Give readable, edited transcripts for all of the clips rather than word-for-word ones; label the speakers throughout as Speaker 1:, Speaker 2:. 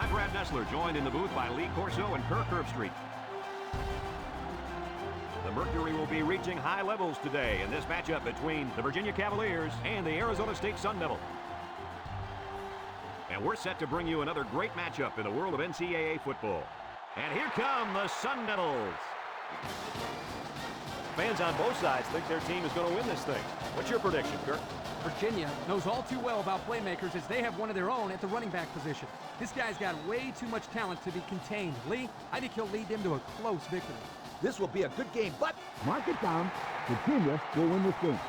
Speaker 1: I'm Brad Nessler, joined in the booth by Lee Corso and Kirk Herbstreit. The Mercury will be reaching high levels today in this matchup between the Virginia Cavaliers and the Arizona State Sun Devils. And we're set to bring you another great matchup in the world of NCAA football. And here come the Sun Devils. Fans on both sides think their team is going to win this thing. What's your prediction, Kirk?
Speaker 2: Virginia knows all too well about playmakers as they have one of their own at the running back position. This guy's got way too much talent to be contained. Lee, I think he'll lead them to a close victory.
Speaker 3: This will be a good game, but mark it down. Virginia will win this game.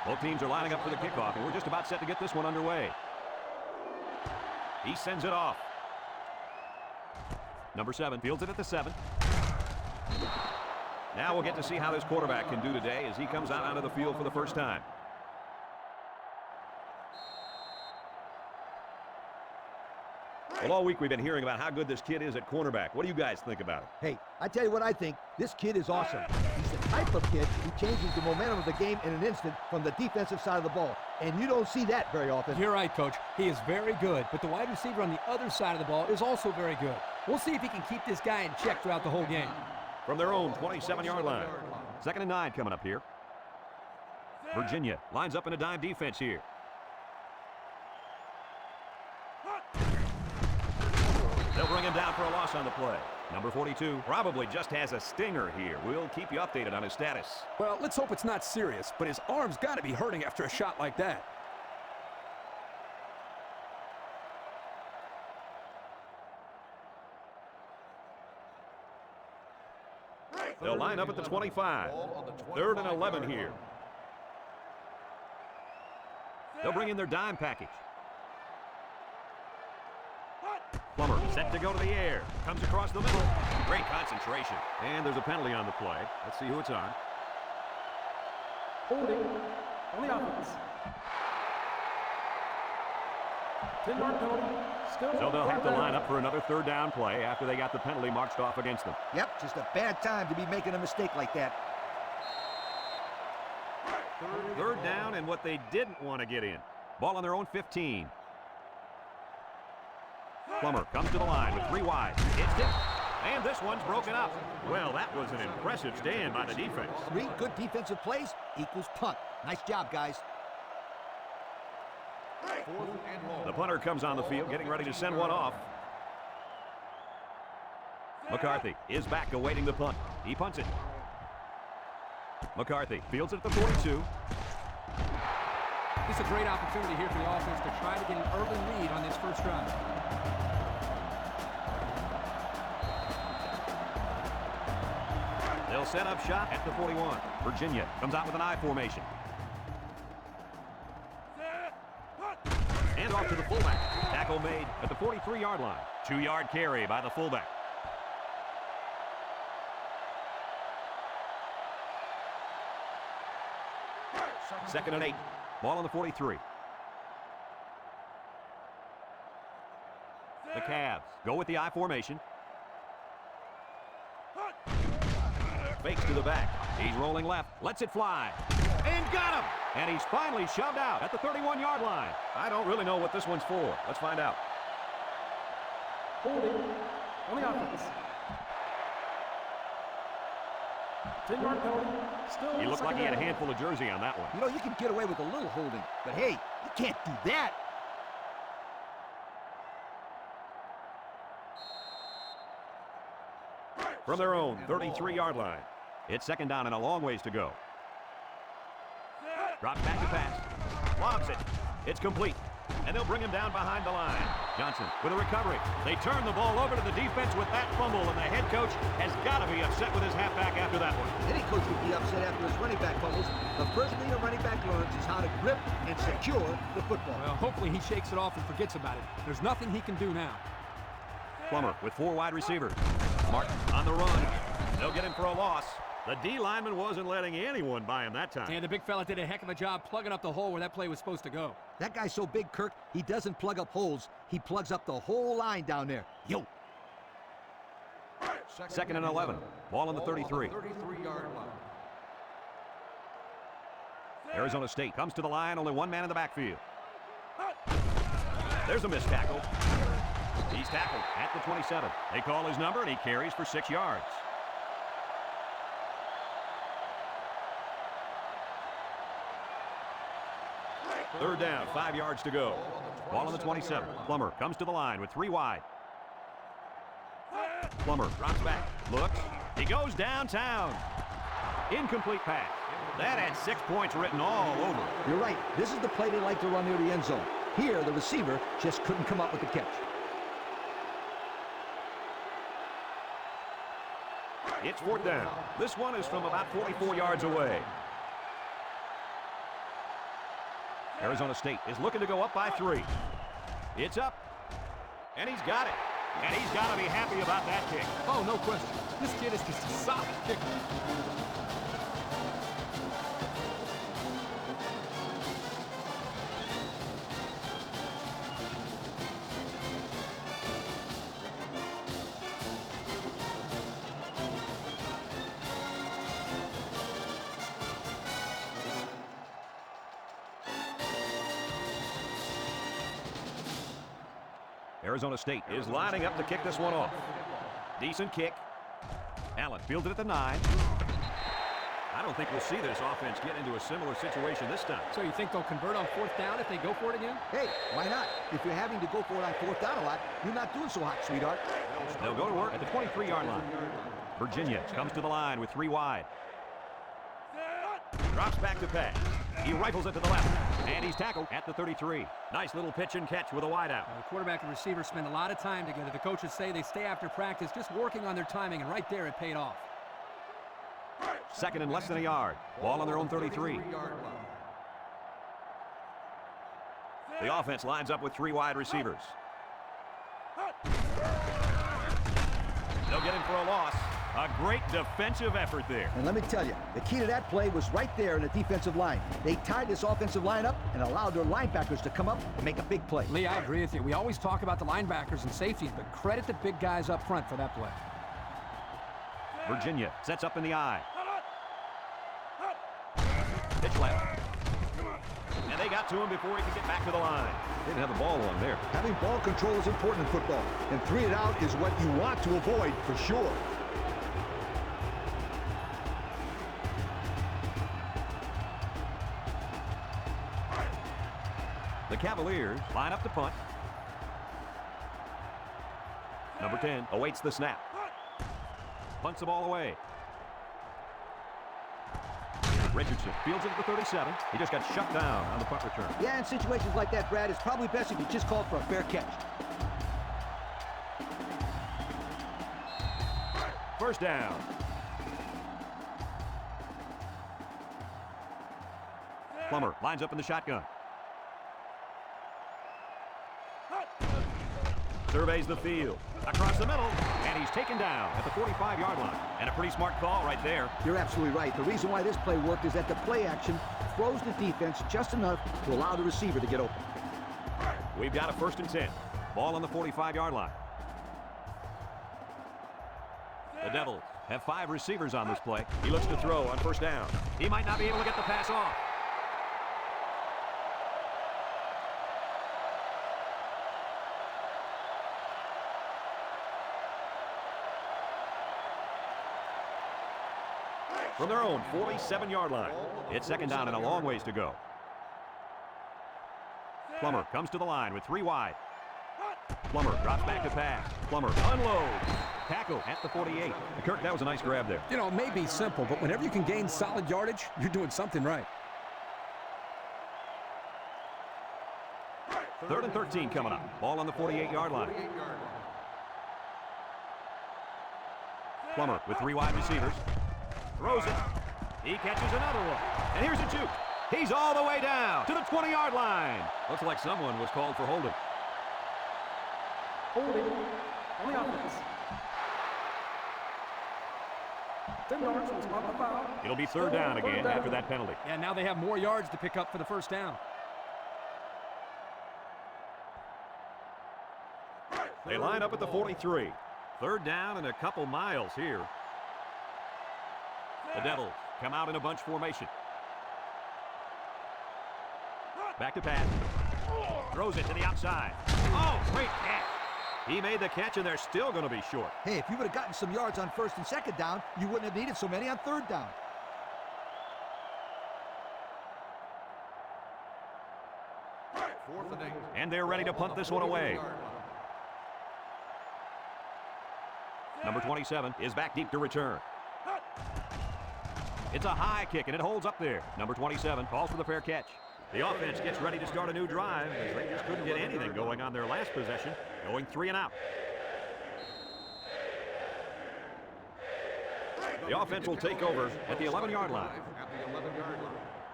Speaker 1: Both teams are lining up for the kickoff, and we're just about set to get this one underway. He sends it off. Number 7 fields it at the 7. Now we'll get to see how this quarterback can do today as he comes out onto the field for the first time. Well, all week we've been hearing about how good this kid is at cornerback. What do you guys think about it?
Speaker 3: Hey, I tell you what I think. This kid is awesome. He's the type of kid who changes the momentum of the game in an instant from the defensive side of the ball. And you don't see that very often.
Speaker 2: You're right, Coach. He is very good, but the wide receiver on the other side of the ball is also very good. We'll see if he can keep this guy in check throughout the whole game.
Speaker 1: From their own 27-yard line. 2nd and 9 coming up here. Virginia lines up in a dime defense here. They'll bring him down for a loss on the play. Number 42 probably just has a stinger here. We'll keep you updated on his status.
Speaker 2: Well, let's hope it's not serious, but his arm's got to be hurting after a shot like that.
Speaker 1: They'll line up at the 25. 3rd and 11 here. They'll bring in their dime package. Plummer set to go to the air. Comes across the middle. Great concentration. And there's a penalty on the play. Let's see who it's on.
Speaker 2: Holding on the offense. 10-yard penalty.
Speaker 1: So they'll have to line up for another 3rd down play after they got the penalty marched off against them.
Speaker 3: Yep, just a bad time to be making a mistake like that.
Speaker 1: 3rd down and what they didn't want to get in. Ball on their own 15. Plummer comes to the line with 3 wide. It's tipped. And this one's broken up. Well, that was an impressive stand by the defense.
Speaker 3: 3 good defensive plays equals punt. Nice job, guys.
Speaker 1: The punter comes on the field, getting ready to send one off. McCarthy is back awaiting the punt. He punts it. McCarthy fields it at the 42.
Speaker 2: This is a great opportunity here for the offense to try to get an early lead on this first drive.
Speaker 1: They'll set up shop at the 41. Virginia comes out with an I formation. And off to the fullback. Tackle made at the 43-yard line. 2-yard carry by the fullback. Second and 8. Ball on the 43. The Cavs go with the I formation. Fakes to the back. He's rolling left. Lets it fly. And got him! And he's finally shoved out at the 31-yard line. I don't really know what this one's for. Let's find out.
Speaker 2: Holding on the offense. 10-yard penalty. Still.
Speaker 1: He looked like he had a handful of jersey on that one.
Speaker 3: You know, you can get away with a little holding, but hey, you can't do that.
Speaker 1: From their own 33-yard line. It's 2nd down and a long ways to go. Drops back to pass. Lobs it. It's complete. And they'll bring him down behind the line. Johnson with a recovery. They turn the ball over to the defense with that fumble, and the head coach has got to be upset with his halfback after that one.
Speaker 3: Any coach would be upset after his running back fumbles. The first thing a running back learns is how to grip and secure the football.
Speaker 2: Well, hopefully he shakes it off and forgets about it. There's nothing he can do now.
Speaker 1: Plummer with 4 wide receivers. Martin on the run. They'll get him for a loss. The D lineman wasn't letting anyone by him that time.
Speaker 2: And the big fella did a heck of a job plugging up the hole where that play was supposed to go.
Speaker 3: That guy's so big, Kirk, he doesn't plug up holes. He plugs up the whole line down there. Yo.
Speaker 1: Second and 11. Ball on the 33.
Speaker 2: 33-yard line.
Speaker 1: Arizona State comes to the line. Only one man in the backfield. There's a missed tackle. He's tackled at the 27. They call his number, and he carries for 6 yards. Third down, 5 yards to go. Ball on the 27. Plummer comes to the line with 3 wide. Plummer drops back, looks. He goes downtown. Incomplete pass. That had 6 points written all over it.
Speaker 3: You're right. This is the play they like to run near the end zone. Here, the receiver just couldn't come up with the catch.
Speaker 1: It's 4th down. This one is from about 44 yards away. Arizona State is looking to go up by 3. It's up, and he's got it. And he's got to be happy about that kick.
Speaker 2: Oh, no question. This kid is just a solid kicker.
Speaker 1: Arizona State is lining up to kick this one off. Decent kick. Allen fielded at the 9. I don't think we'll see this offense get into a similar situation this time.
Speaker 2: So you think they'll convert on 4th down if they go for it again?
Speaker 3: Hey, why not? If you're having to go for it on 4th down a lot, you're not doing so hot, sweetheart.
Speaker 1: They'll go to work at the 23-yard line. Virginia comes to the line with 3 wide. Drops back to pass. He rifles it to the left, and he's tackled at the 33. Nice little pitch and catch with a wideout.
Speaker 2: The quarterback and receiver spend a lot of time together. The coaches say they stay after practice just working on their timing, and right there it paid off.
Speaker 1: Second and less than a yard. Ball on their own 33. The offense lines up with 3 wide receivers. They'll get him for a loss. A great defensive effort there.
Speaker 3: And let me tell you, the key to that play was right there in the defensive line. They tied this offensive line up and allowed their linebackers to come up and make a big play.
Speaker 2: Lee, I agree with you. We always talk about the linebackers and safeties, but credit the big guys up front for that play.
Speaker 1: Virginia sets up in the eye. Pitch left. And they got to him before he could get back to the line. Didn't have the ball long there.
Speaker 3: Having ball control is important in football, and 3 and out is what you want to avoid for sure.
Speaker 1: The Cavaliers line up to punt. Number 10 awaits the snap. Punts the ball away. Richardson fields it at the 37. He just got shut down on the punt return.
Speaker 3: Yeah, in situations like that, Brad, it's probably best if you just call for a fair catch.
Speaker 1: First down. Plummer lines up in the shotgun. Surveys the field. Across the middle, and he's taken down at the 45-yard line. And a pretty smart call right there.
Speaker 3: You're absolutely right. The reason why this play worked is that the play action throws the defense just enough to allow the receiver to get open.
Speaker 1: We've got a 1st and 10. Ball on the 45-yard line. The Devils have 5 receivers on this play. He looks to throw on 1st down. He might not be able to get the pass off. From their own 47-yard line. It's 2nd down and a long ways to go. Plummer comes to the line with 3 wide. Plummer drops back to pass. Plummer unloads. Tackle at the 48. Kirk, that was a nice grab there.
Speaker 2: You know, it may be simple, but whenever you can gain solid yardage, you're doing something right.
Speaker 1: 3rd and 13 coming up. Ball on the 48-yard line. Plummer with 3 wide receivers. Throws it. He catches another one. And here's a juke. He's all the way down to the 20-yard line. Looks like someone was called for holding.
Speaker 2: Holding on the offense.
Speaker 1: It'll be third down again after that penalty.
Speaker 2: Yeah, now they have more yards to pick up for the first down.
Speaker 1: They line up at the 43. Third down and a couple miles here. The Devils come out in a bunch formation. Back to pass. Throws it to the outside. Oh, great catch. He made the catch, and they're still going to be short.
Speaker 3: Hey, if you would have gotten some yards on first and second down, you wouldn't have needed so many on third down.
Speaker 1: And they're ready to punt this one away. Number 27 is back deep to return. It's a high kick, and it holds up there. Number 27 calls for the fair catch. The offense gets ready to start a new drive, as they just couldn't get anything going on their last possession, going 3 and out. The offense will take over at the 11-yard line.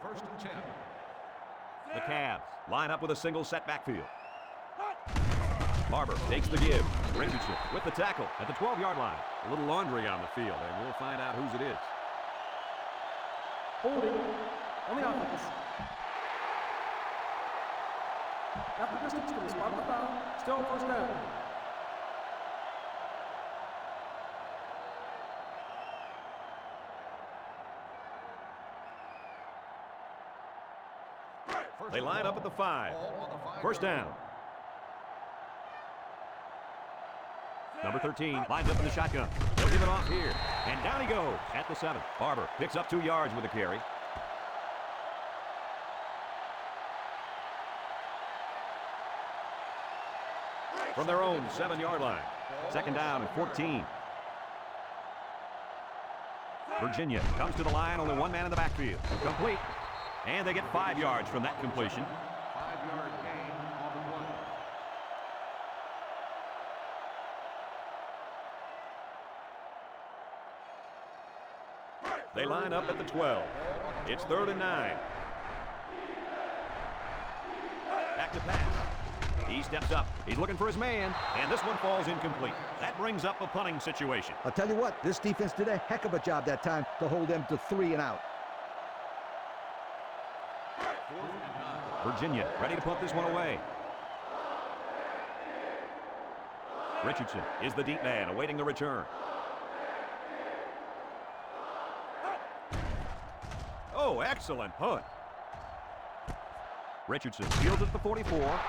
Speaker 4: First and 10.
Speaker 1: The Cavs line up with a single set backfield. Barber takes the give. Richardson with the tackle at the 12-yard line. A little laundry on the field, and we'll find out whose it is.
Speaker 5: Holding on the offense. After distance to the spot of the foul, still first down.
Speaker 1: They line up at the 5. First down. Number 13 lines up in the shotgun. He'll give it off here. And down he goes at the 7. Barber picks up 2 yards with a carry. From their own 7-yard line. Second down and 14. Virginia comes to the line, only one man in the backfield. Complete. And they get 5 yards from that completion.
Speaker 4: 5-yard gain on the play.
Speaker 1: They line up at the 12. It's 3rd and 9. Back to pass. He steps up. He's looking for his man, and this one falls incomplete. That brings up a punting situation.
Speaker 3: I'll tell you what, this defense did a heck of a job that time to hold them to 3 and out.
Speaker 1: Virginia ready to punt this one away. Richardson is the deep man awaiting the return. Oh, excellent punt. Richardson fields at the 44.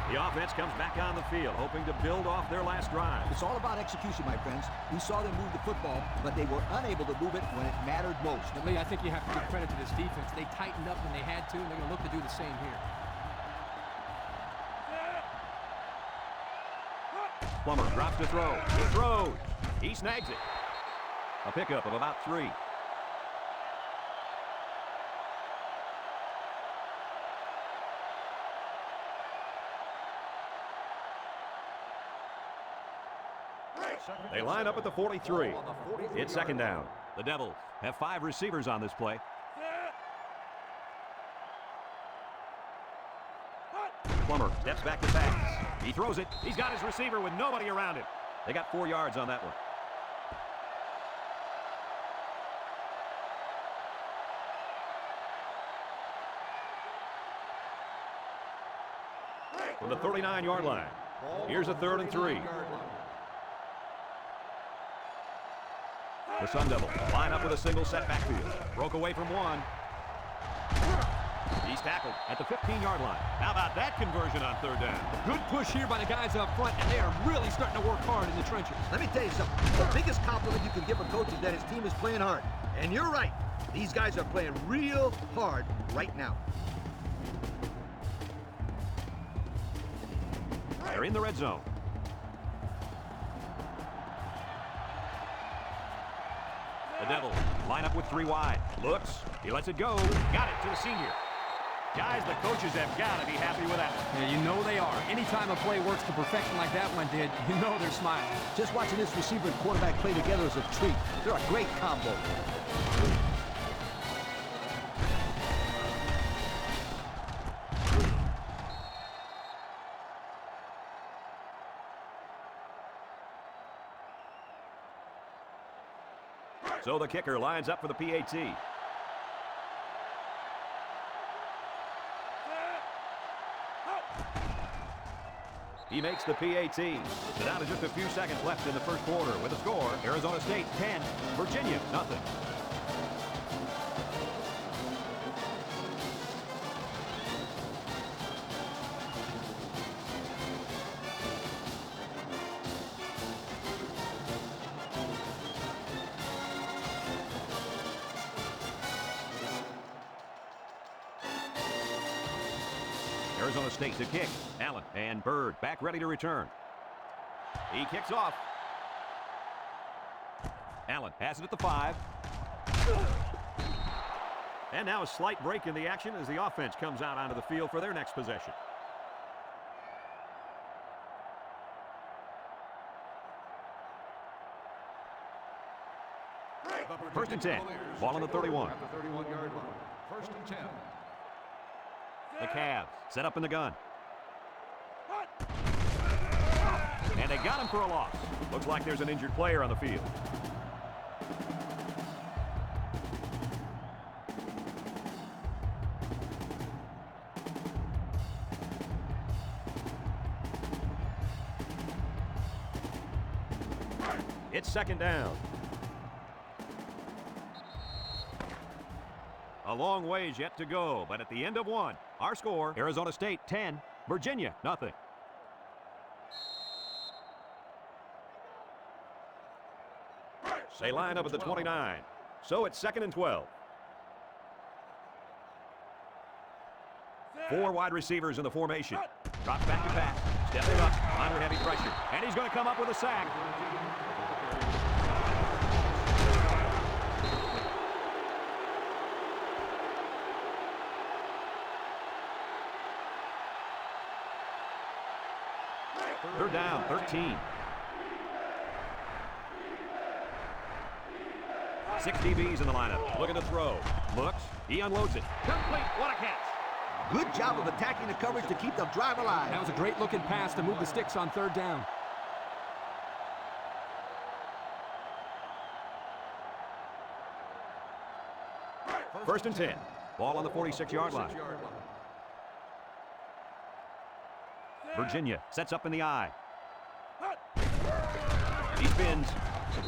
Speaker 1: The offense comes back on the field, hoping to build off their last drive.
Speaker 3: It's all about execution, my friends. We saw them move the football, but they were unable to move it when it mattered most.
Speaker 2: But Lee, I think you have to give credit to this defense. They tightened up when they had to, and they're going to look to do the same here.
Speaker 1: Plummer drops to throw. He throws. He snags it. A pickup of about 3. They line up at the 43. It's second down. The Devils have 5 receivers on this play. Plummer steps back to pass. He throws it. He's got his receiver with nobody around him. They got 4 yards on that one. From the 39-yard line, here's a 3rd and 3. The Sun Devils line up with a single set backfield. Broke away from one. He's tackled at the 15-yard line. How about that conversion on 3rd down?
Speaker 2: Good push here by the guys up front, and they are really starting to work hard in the trenches.
Speaker 3: Let me tell you something. The biggest compliment you can give a coach is that his team is playing hard. And you're right. These guys are playing real hard right now.
Speaker 1: They're in the red zone. The Devils line up with 3 wide. Looks. He lets it go. Got it to the senior. Guys, the coaches have got to be happy with that.
Speaker 2: Yeah, you know they are. Anytime a play works to perfection like that one did, you know they're smiling.
Speaker 3: Just watching this receiver and quarterback play together is a treat. They're a great combo.
Speaker 1: So the kicker lines up for the PAT. He makes the PAT. So down to just a few seconds left in the first quarter with a score, Arizona State 10, Virginia nothing. Arizona State to kick. Allen and Bird back ready to return. He kicks off. Allen has it at the 5. And now a slight break in the action as the offense comes out onto the field for their next possession. First and 10. Ball on the 31.
Speaker 4: At the 31-yard line. First and 10.
Speaker 1: The Cavs set up in the gun. And they got him for a loss. Looks like there's an injured player on the field. It's second down. A long ways yet to go, but at the end of one, our score, Arizona State 10, Virginia nothing. They line up at the 29. So it's second and 12. 4 wide receivers in the formation. Drops back to pass. Stepping up under heavy pressure. And he's going to come up with a sack. They're down 13. 6 DBs in the lineup. Looking to throw. Looks. He unloads it. Complete. What a catch.
Speaker 3: Good job of attacking the coverage to keep the drive alive.
Speaker 2: That was a great looking pass to move the sticks on third down.
Speaker 1: First and 10. Ball on the 46-yard line. Virginia sets up in the eye. He spins.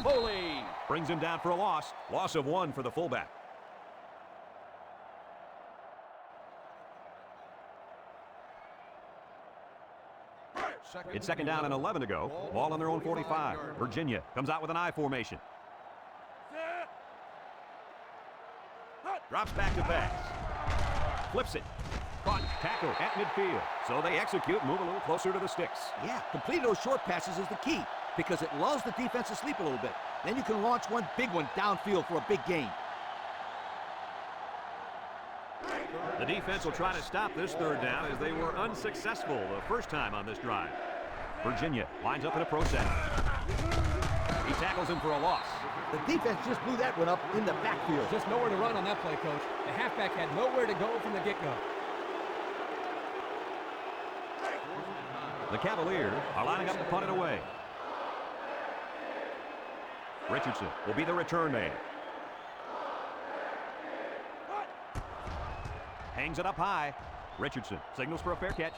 Speaker 1: Foley brings him down for a loss. Loss of 1 for the fullback. It's second down and 11 to go. Ball on their own 45. Virginia comes out with an I formation. Drops back to pass. Flips it. Caught. Tackle at midfield. So they execute, move a little closer to the sticks.
Speaker 3: Yeah, completing those short passes is the key because it lulls the defense to sleep a little bit. Then you can launch one big one downfield for a big gain.
Speaker 1: The defense will try to stop this third down as they were unsuccessful the first time on this drive. Virginia lines up in a pro set. He tackles him for a loss.
Speaker 3: The defense just blew that one up in the backfield.
Speaker 2: Just nowhere to run on that play, Coach. The halfback had nowhere to go from the get-go.
Speaker 1: The Cavaliers are lining up to punt it away. Richardson will be the return man. Hangs it up high. Richardson signals for a fair catch.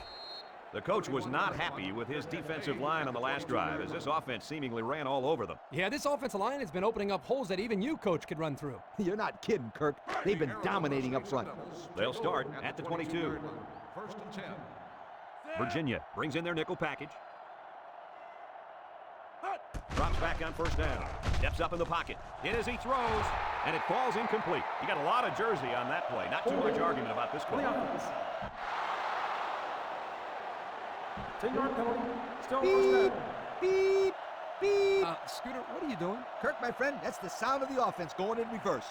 Speaker 1: The coach was not happy with his defensive line on the last drive as this offense seemingly ran all over them.
Speaker 2: Yeah, this offensive line has been opening up holes that even you, Coach, could run through.
Speaker 3: You're not kidding, Kirk. They've been dominating up front.
Speaker 1: They'll start at the 22.
Speaker 4: First and 10.
Speaker 1: Virginia brings in their nickel package. Drops back on first down. Steps up in the pocket. Hit as he throws, and it falls incomplete. You got a lot of jersey on that play. Not too much argument about this call.
Speaker 5: 10-yard penalty. Still first down.
Speaker 3: Beep, beep.
Speaker 2: Scooter, what are you doing?
Speaker 3: Kirk, my friend, that's the sound of the offense going in reverse.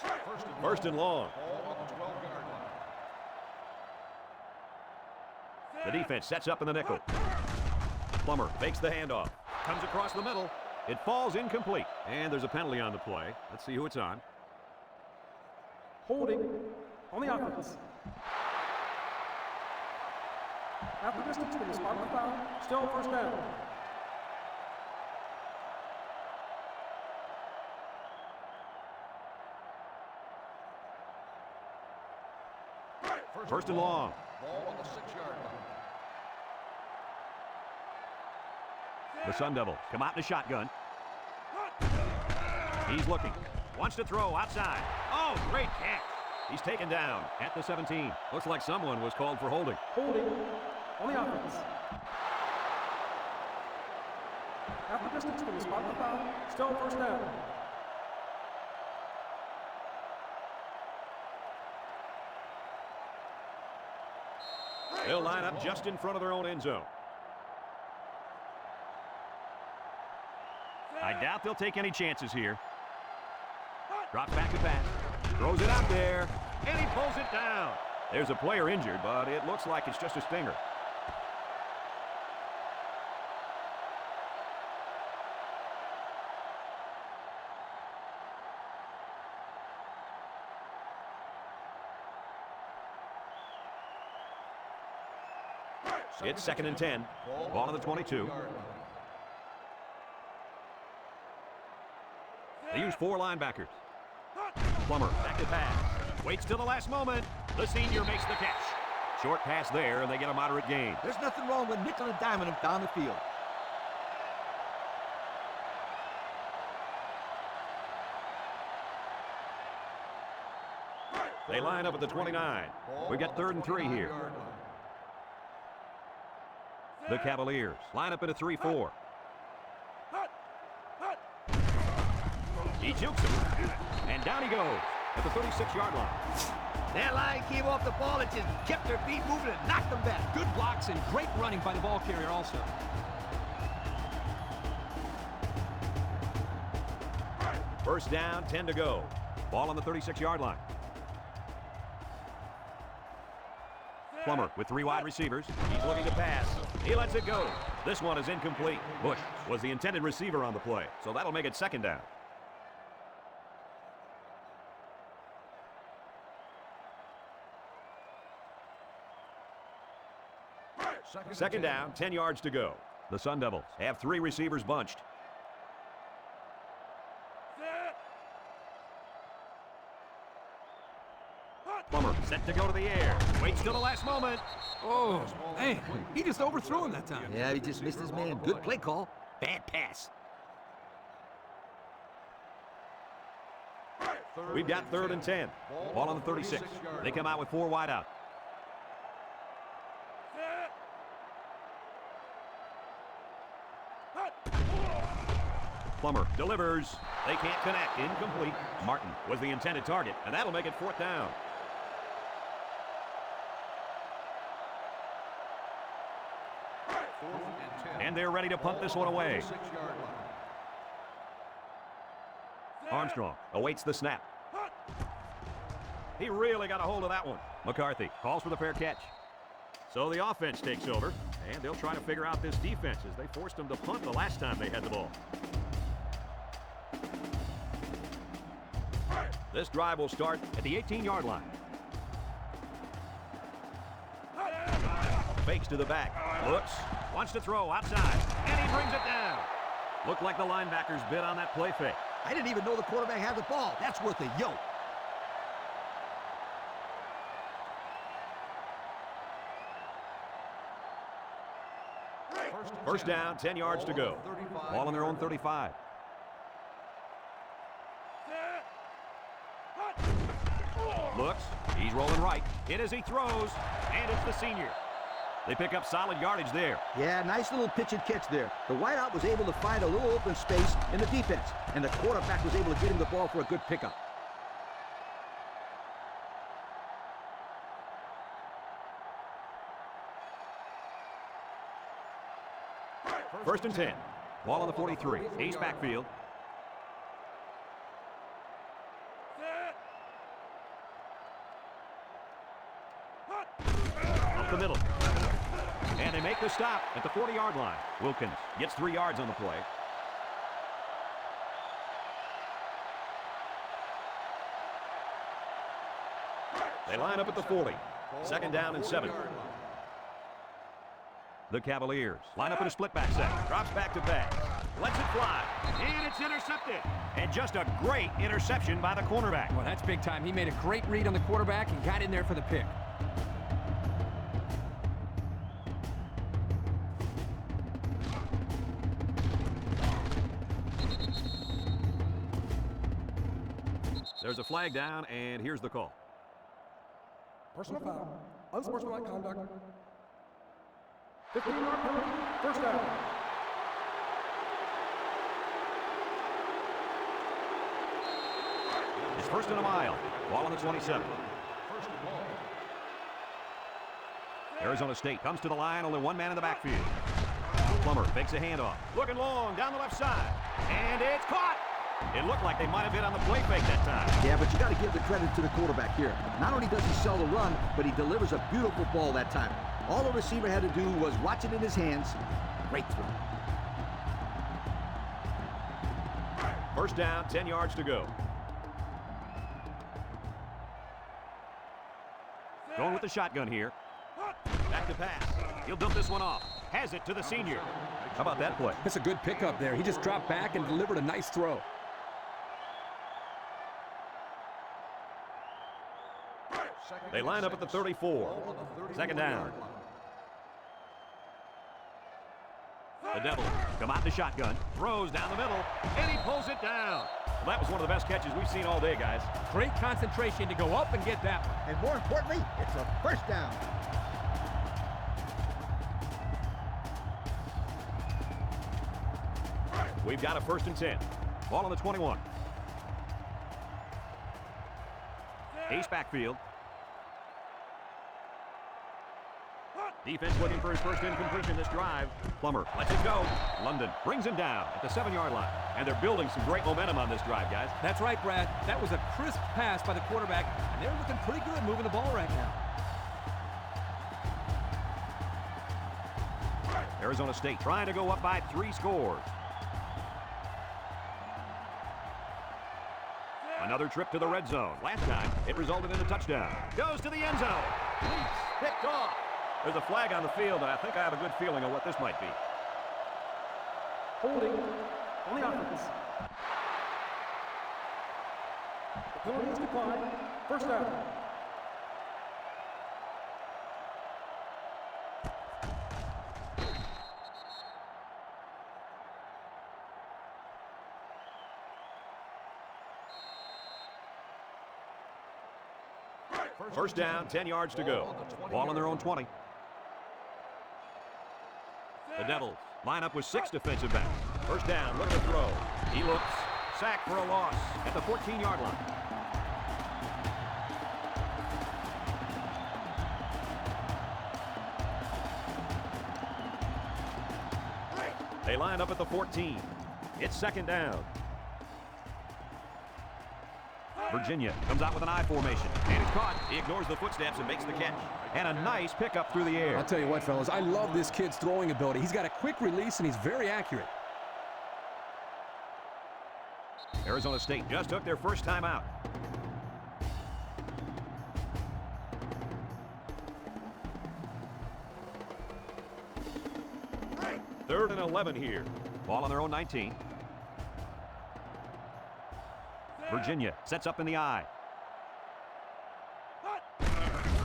Speaker 1: First and long.
Speaker 4: Ball on the 12-yard line.
Speaker 1: The defense sets up in the nickel. Plummer fakes the handoff. Comes across the middle. It falls incomplete. And there's a penalty on the play. Let's see who it's on.
Speaker 5: Holding on the offense. After distance from the spot of the foul, still first down.
Speaker 1: First and long.
Speaker 4: Ball on the 6-yard line.
Speaker 1: The Sun Devils come out in a shotgun. He's looking. Wants to throw outside. Oh, great catch. He's taken down at the 17. Looks like someone was called for holding.
Speaker 5: Holding on the offense. Half the distance to the spot of the foul. Still first down.
Speaker 1: They'll line up just in front of their own end zone. I doubt they'll take any chances here. Drops back to pass. Throws it out there. And he pulls it down. There's a player injured, but it looks like it's just a stinger. It's 2nd and 10. Ball on the 22. They use 4 linebackers. Plummer back to pass. Waits till the last moment. The senior makes the catch. Short pass there, and they get a moderate gain.
Speaker 3: There's nothing wrong with nickel and diming him down the field.
Speaker 1: They line up at the 29. We've got 3rd and 3 here. The Cavaliers line up at a 3-4. He jukes him. And down he goes at the 36-yard line.
Speaker 3: That line came off the ball and just kept their feet moving and knocked them back.
Speaker 2: Good blocks and great running by the ball carrier also.
Speaker 1: First down, 10 to go. Ball on the 36-yard line. Plummer with 3 wide receivers. He's looking to pass. He lets it go. This one is incomplete. Bush was the intended receiver on the play, so that'll make it 2nd down. Second down, 10 yards to go. The Sun Devils have 3 receivers bunched. Plummer set to go to the air. Waits till the last moment.
Speaker 2: Oh, man, he just overthrew him that time.
Speaker 3: Yeah, he just missed his man. Good play call. Bad pass.
Speaker 1: We've got 3rd and 10. Ball on the 36. They come out with 4 wide out. Plummer delivers. They can't connect. Incomplete. Martin was the intended target, and that'll make it 4th down. And they're ready to punt this one away. Armstrong awaits the snap. He really got a hold of that one. McCarthy calls for the fair catch. So the offense takes over, and they'll try to figure out this defense as they forced them to punt the last time they had the ball. This drive will start at the 18-yard line. Fakes to the back. Looks. Wants to throw outside. And he brings it down. Looked like the linebackers bid on that play fake.
Speaker 3: I didn't even know the quarterback had the ball. That's worth a yoke.
Speaker 1: First down, 10 yards to go. Ball on their own 35. Looks. He's rolling right. In as he throws. And it's the senior. They pick up solid yardage there.
Speaker 3: Yeah, nice little pitch and catch there. The wideout was able to find a little open space in the defense, and the quarterback was able to get him the ball for a good pickup.
Speaker 1: First and 10. Ball on the 43. East backfield. Up the middle. And they make the stop at the 40-yard line. Wilkins gets 3 yards on the play. They line up at the 40. Second down and 7. The Cavaliers line up in a split back set. Drops back to back. Lets it fly. And it's intercepted. And just a great interception by the cornerback.
Speaker 2: Well, that's big time. He made a great read on the quarterback and got in there for the pick.
Speaker 1: There's a flag down, and here's the call.
Speaker 5: Personal foul. Unsportsmanlike conduct. 15-yard penalty. First down.
Speaker 1: It's first and a mile. Ball on the 27.
Speaker 4: First and long.
Speaker 1: Arizona State comes to the line, only one man in the backfield. Plummer fakes a handoff. Looking long down the left side. And it's caught. It looked like they might have been on the play fake that time.
Speaker 3: Yeah, but you got to give the credit to the quarterback here. Not only does he sell the run, but he delivers a beautiful ball that time. All the receiver had to do was watch it in his hands. Great throw.
Speaker 1: First down, 10 yards to go. Going with the shotgun here. Back to pass. He'll dump this one off. Has it to the senior. How about that play?
Speaker 2: That's a good pickup there. He just dropped back and delivered a nice throw.
Speaker 1: They line up at the 34. Second down. The Devils come out in the shotgun. Throws down the middle. And he pulls it down. Well, that was one of the best catches we've seen all day, guys.
Speaker 2: Great concentration to go up and get that one.
Speaker 3: And more importantly, it's a first down.
Speaker 1: We've got a first and 10. Ball on the 21. Ace backfield. Defense looking for his first incompletion this drive. Plummer lets it go. London brings him down at the 7-yard line. And they're building some great momentum on this drive, guys.
Speaker 2: That's right, Brad. That was a crisp pass by the quarterback, and they're looking pretty good moving the ball right now.
Speaker 1: Arizona State trying to go up by 3 scores. Another trip to the red zone. Last time, it resulted in a touchdown. Goes to the end zone. Leaps, picked off. There's a flag on the field, and I think I have a good feeling of what this might be.
Speaker 5: Holding on the offense. The penalty is declined. First down.
Speaker 1: First down, 10 yards to go. Ball on their own 20. The Devils line up with 6 defensive backs. First down, look at the throw. He looks. Sack for a loss at the 14-yard line. They line up at the 14. It's second down. Virginia comes out with an I formation, and it's caught. He ignores the footsteps and makes the catch. And a nice pickup through the air.
Speaker 2: I'll tell you what, fellas, I love this kid's throwing ability. He's got a quick release, and he's very accurate.
Speaker 1: Arizona State just took their first time out. Third and 11 here. Ball on their own 19. Virginia sets up in the I.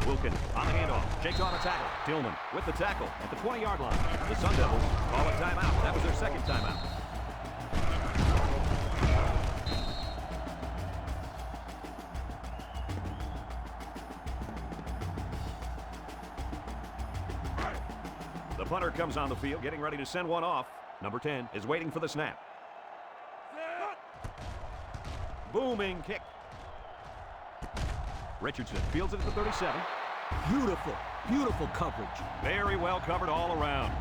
Speaker 1: Wilkins on the handoff. Shakes on a tackle. Tillman with the tackle at the 20-yard line. The Sun Devils call a timeout. That was their second timeout. The punter comes on the field, getting ready to send one off. Number 10 is waiting for the snap. Booming kick. Richardson fields it at the 37.
Speaker 3: Beautiful, beautiful coverage.
Speaker 1: Very well covered all around.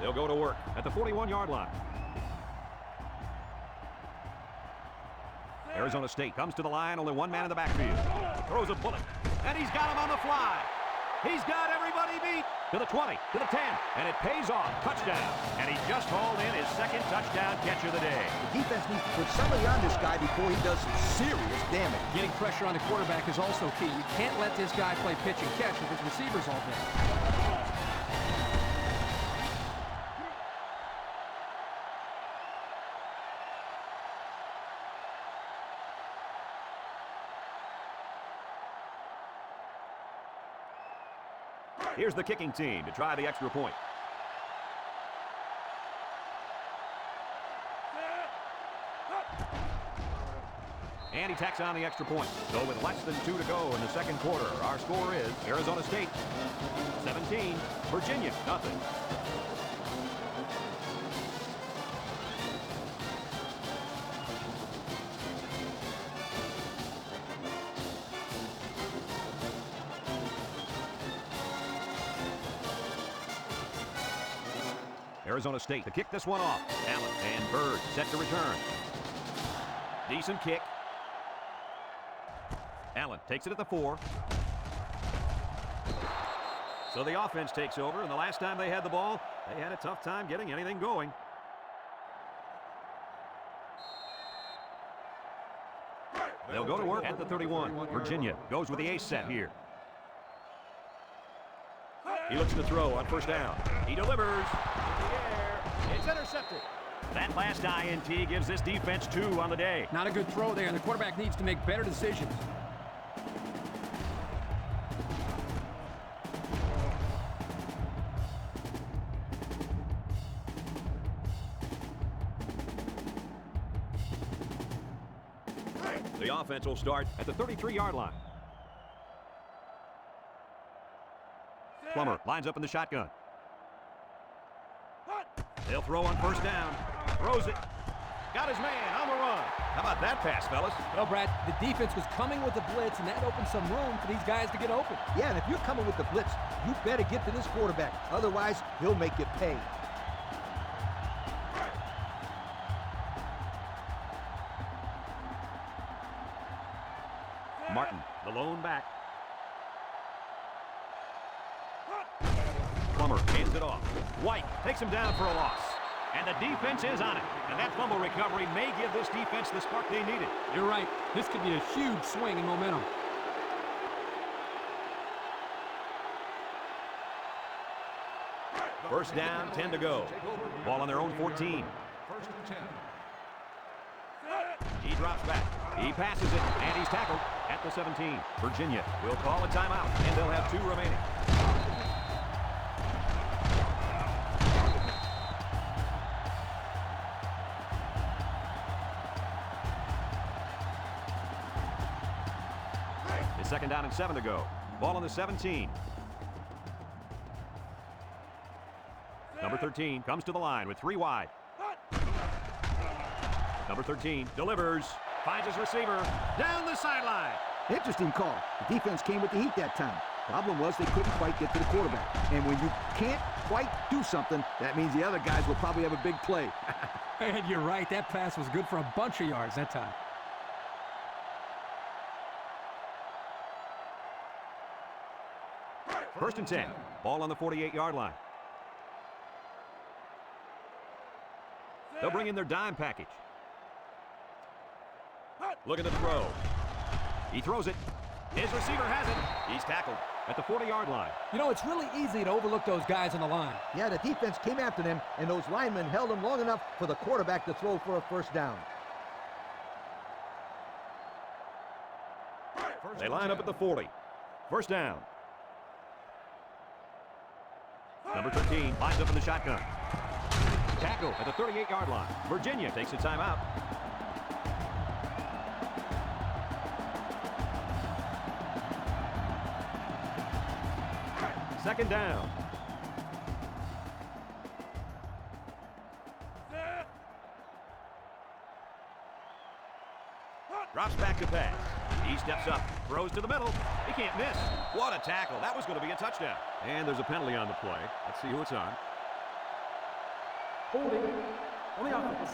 Speaker 1: They'll go to work at the 41-yard line. Arizona State comes to the line, only one man in the backfield. Throws a bullet, and he's got him on the fly. He's got everybody beat. To the 20, to the 10, and it pays off. Touchdown. And he just hauled in his second touchdown catch of the day.
Speaker 3: The defense needs to put somebody on this guy before he does some serious damage.
Speaker 2: Getting pressure on the quarterback is also key. You can't let this guy play pitch and catch with his receivers all day.
Speaker 1: Here's the kicking team to try the extra point. And he tacks on the extra point. So with less than 2 to go in the second quarter, our score is Arizona State 17, Virginia nothing. Arizona State to kick this one off. Allen and Bird set to return. Decent kick. Allen takes it at the 4. So the offense takes over, and the last time they had the ball, they had a tough time getting anything going. They'll go to work at the 31. Virginia goes with the ace set here. He looks to throw on first down. He delivers. In the air. It's intercepted. That last INT gives this defense 2 on the day.
Speaker 2: Not a good throw there, and the quarterback needs to make better decisions.
Speaker 1: The offense will start at the 33-yard line. Plummer lines up in the shotgun. They'll throw on first down. Throws it. Got his man on the run. How about that pass, fellas?
Speaker 2: Well, Brad, the defense was coming with the blitz, and that opened some room for these guys to get open.
Speaker 3: Yeah, and if you're coming with the blitz, you better get to this quarterback. Otherwise, he'll make you pay.
Speaker 1: Martin, the lone back. Plummer hands it off. White takes him down for a loss. And the defense is on it. And that fumble recovery may give this defense the spark they needed.
Speaker 2: You're right. This could be a huge swing in momentum.
Speaker 1: First down, 10 to go. Ball on their own 14.
Speaker 4: First and 10.
Speaker 1: He drops back. He passes it, and he's tackled at the 17. Virginia will call a timeout, and they'll have 2 remaining. It's second down and 7 to go. Ball on the 17. Number 13 comes to the line with 3 wide. Number 13 delivers, finds his receiver down the sideline.
Speaker 3: Interesting call. The defense came with the heat that time. Problem was they couldn't quite get to the quarterback. And when you can't quite do something, that means the other guys will probably have a big play.
Speaker 2: And you're right. That pass was good for a bunch of yards that time.
Speaker 1: First and 10. Ball on the 48-yard line. They'll bring in their dime package. Looking to throw. He throws it. His receiver has it. He's tackled at the 40-yard line.
Speaker 2: You know, it's really easy to overlook those guys on the line.
Speaker 3: Yeah, the defense came after them, and those linemen held them long enough for the quarterback to throw for a first down.
Speaker 1: They line up at the 40. First down. Number 13 lines up in the shotgun. Tackle at the 38-yard line. Virginia takes a timeout. Second down. Drops back to pass. He steps up, throws to the middle. He can't miss. What a tackle. That was going to be a touchdown. And there's a penalty on the play. Let's see who it's on.
Speaker 5: Holding on the offense.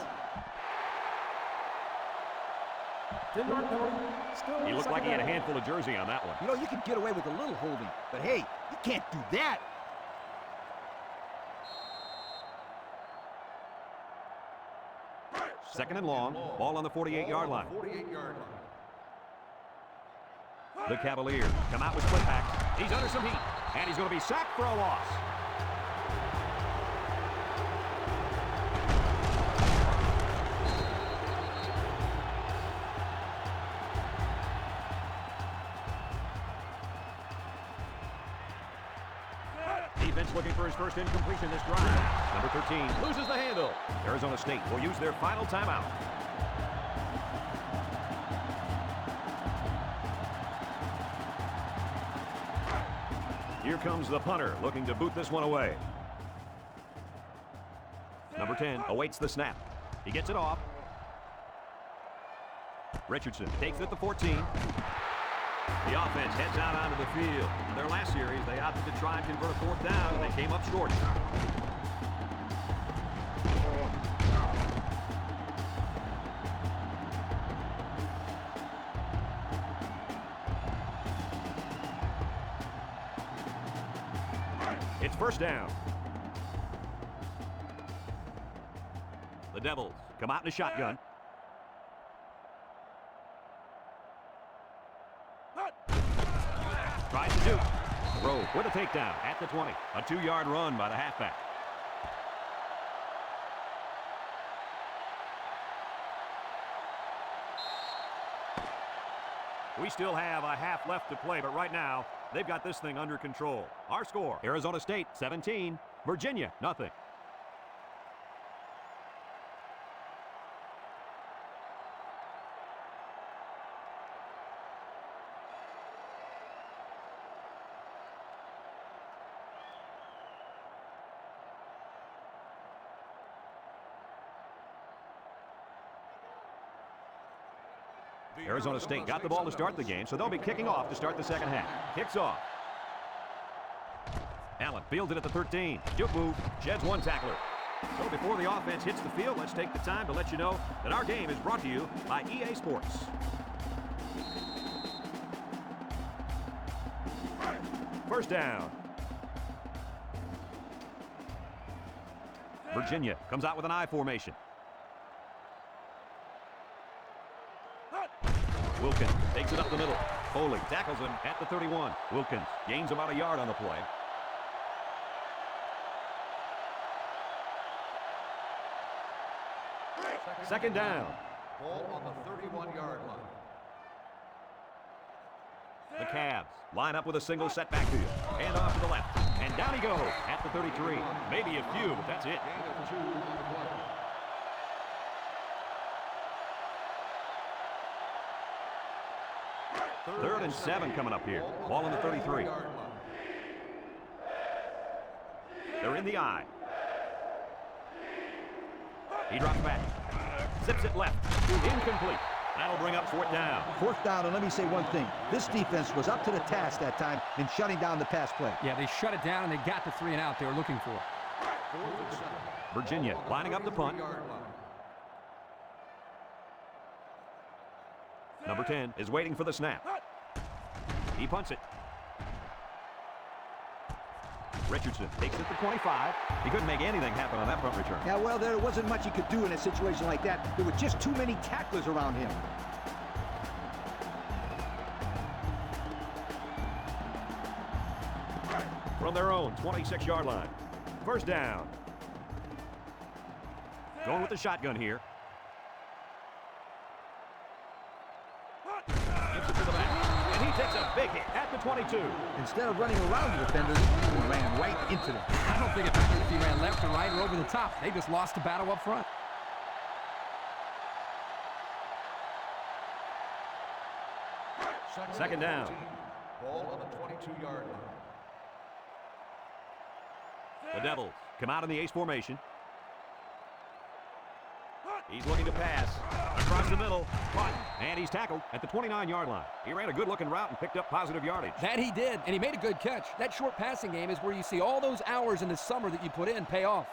Speaker 5: Denmark penalty. Still
Speaker 1: He looked
Speaker 5: second
Speaker 1: like he had a
Speaker 5: down.
Speaker 1: handful of jersey on that one.
Speaker 3: You know, you can get away with a little holding, but hey, you can't do that.
Speaker 1: Second and long. Ball on the 48-yard line.
Speaker 4: 48-yard line.
Speaker 1: The Cavaliers come out with putbacks. He's under some heat, and he's going to be sacked for a loss. defense looking for his first incompletion this drive. Number 13 loses the handle. Arizona State will use their final timeout. Here comes the punter looking to boot this one away. Number 10 awaits the snap. He gets it off. Richardson takes it at the 14. The offense heads out onto the field. In their last series, they opted to try and convert a fourth down, and they came up short. It's first down. The Devils come out in a shotgun. Tries to shoot. Rowe with a takedown at the 20. A 2-yard run by the halfback. We still have a half left to play, but right now, they've got this thing under control. Our score, Arizona State 17, Virginia nothing. Arizona State got the ball to start the game, so they'll be kicking off to start the second half. Kicks off. Allen fields it at the 13. Juke move, sheds one tackler. So before the offense hits the field, let's take the time to let you know that our game is brought to you by EA Sports. First down. Virginia comes out with an I formation. Wilkins takes it up the middle. Foley tackles him at the 31. Wilkins gains about a yard on the play. Second down.
Speaker 4: Ball on the 31-yard line.
Speaker 1: The Cavs line up with a single set back to you. Hand off to the left. And down he goes at the 33. Maybe a few, but that's it.
Speaker 4: Gain of 2 on the play.
Speaker 1: Third and 7 coming up here. Ball on the 33. They're in the I. He drops back. Zips it left. Incomplete. That'll bring up fourth down.
Speaker 3: Fourth down, and let me say one thing. This defense was up to the task that time in shutting down the pass play.
Speaker 2: Yeah, they shut it down and they got the 3 and out they were looking for.
Speaker 1: Virginia lining up the punt. Number 10 is waiting for the snap. He punts it. Richardson takes it to 25. He couldn't make anything happen on that punt return.
Speaker 3: Yeah, well, there wasn't much he could do in a situation like that. There were just too many tacklers around him.
Speaker 1: From their own 26-yard line. First down. Going with the shotgun here. Gives it to the back. And he takes a big hit at the 22.
Speaker 3: Instead of running around the defenders, he ran right into them.
Speaker 2: I don't think it mattered if he ran left or right or over the top. They just lost the battle up front.
Speaker 1: Second down.
Speaker 4: Ball on the 22-yard line.
Speaker 1: The Devils come out in the ace formation. He's looking to pass. Across the middle. Caught. And he's tackled at the 29-yard line. He ran a good-looking route and picked up positive yardage.
Speaker 2: That he did, and he made a good catch. That short passing game is where you see all those hours in the summer that you put in pay off.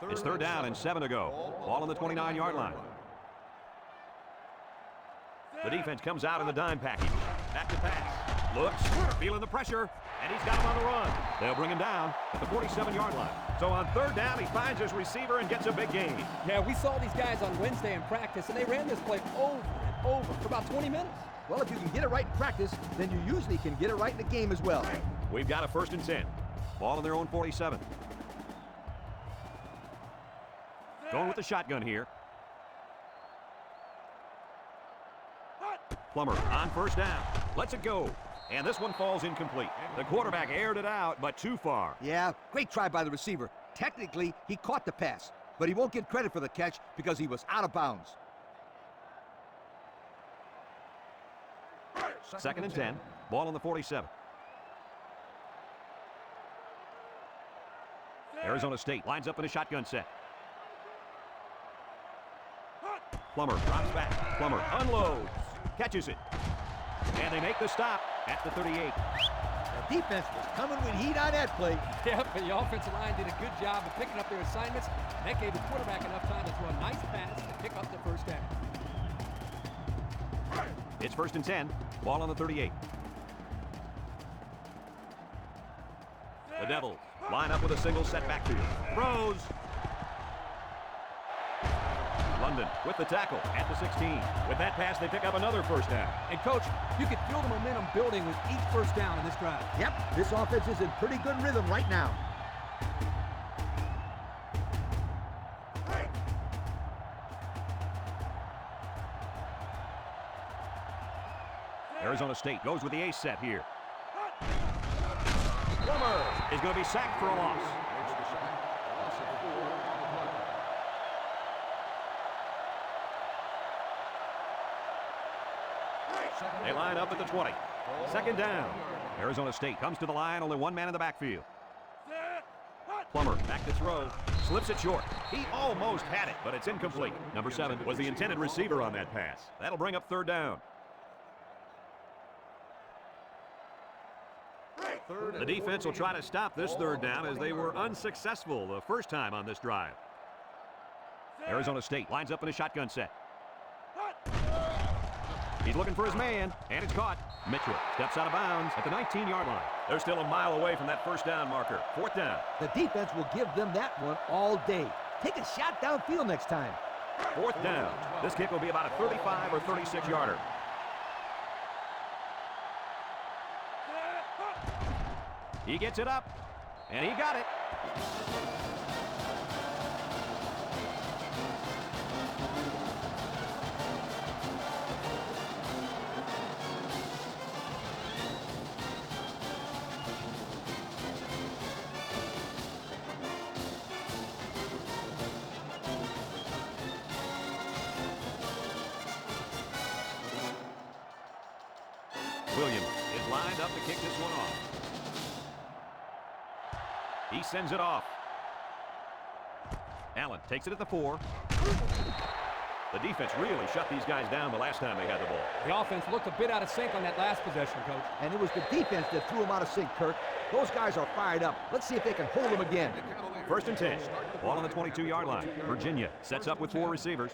Speaker 1: It's third down and 7 to go. Ball on the 29-yard line. The defense comes out in the dime package. Back to pass. Looks, feeling the pressure, and he's got him on the run. They'll bring him down at the 47-yard line. So on third down, he finds his receiver and gets a big gain.
Speaker 5: Yeah, we saw these guys on Wednesday in practice, and they ran this play over and over for about 20 minutes.
Speaker 3: Well, if you can get it right in practice, then you usually can get it right in the game as well.
Speaker 1: We've got a first and 10. Ball on their own 47. Going with the shotgun here. Plummer on first down. Lets it go. And this one falls incomplete. The quarterback aired it out, but too far.
Speaker 3: Yeah, great try by the receiver. Technically, he caught the pass, but he won't get credit for the catch because he was out of bounds.
Speaker 1: Second and 10. Ball on the 47. Arizona State lines up in a shotgun set. Plummer drops back. Plummer unloads. Catches it. And they make the stop at the 38.
Speaker 3: The defense was coming with heat on that play.
Speaker 5: Yeah, but the offensive line did a good job of picking up their assignments. And that gave the quarterback enough time to throw a nice pass to pick up the first down.
Speaker 1: It's first and 10. Ball on the 38. The Devils line up with a single set backfield. Throws. London with the tackle at the 16. With that pass, they pick up another first down.
Speaker 2: And, Coach, you could feel the momentum building with each first down in this drive.
Speaker 3: Yep, this offense is in pretty good rhythm right now.
Speaker 1: Arizona State goes with the ace set here. Plummer is going to be sacked for a loss. They line up at the 20. Second down. Arizona State comes to the line, only one man in the backfield. Plummer back to throw, slips it short. He almost had it, but it's incomplete. Number 7 was the intended receiver on that pass. That'll bring up third down. The defense will try to stop this third down as they were unsuccessful the first time on this drive. Arizona State lines up in a shotgun set. He's looking for his man, and it's caught. Mitchell steps out of bounds at the 19-yard line. They're still a mile away from that first down marker. Fourth down.
Speaker 3: The defense will give them that one all day. Take a shot downfield next time.
Speaker 1: Fourth down. This kick will be about a 35 or 36-yarder. He gets it up, and he got it. Williams is lined up to kick this one off. He sends it off. Allen takes it at the 4. The defense really shut these guys down the last time they had the ball.
Speaker 5: The offense looked a bit out of sync on that last possession, Coach.
Speaker 3: And it was the defense that threw them out of sync, Kirk. Those guys are fired up. Let's see if they can hold them again.
Speaker 1: First and 10. Ball on the 22-yard line. Virginia sets up with 4 receivers.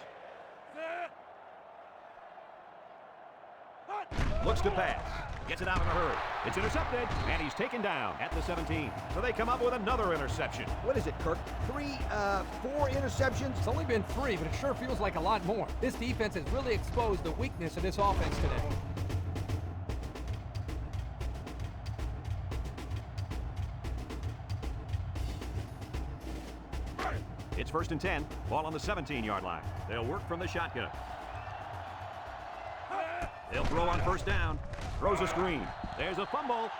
Speaker 1: Looks to pass. Gets it out in a hurry. It's intercepted, and he's taken down at the 17. So they come up with another interception.
Speaker 3: What is it, Kirk? 4 interceptions?
Speaker 5: It's only been 3, but it sure feels like a lot more. This defense has really exposed the weakness of this offense today.
Speaker 1: It's first and 10. Ball on the 17-yard line. They'll work from the shotgun. They'll throw on first down. Throws a screen. There's a fumble.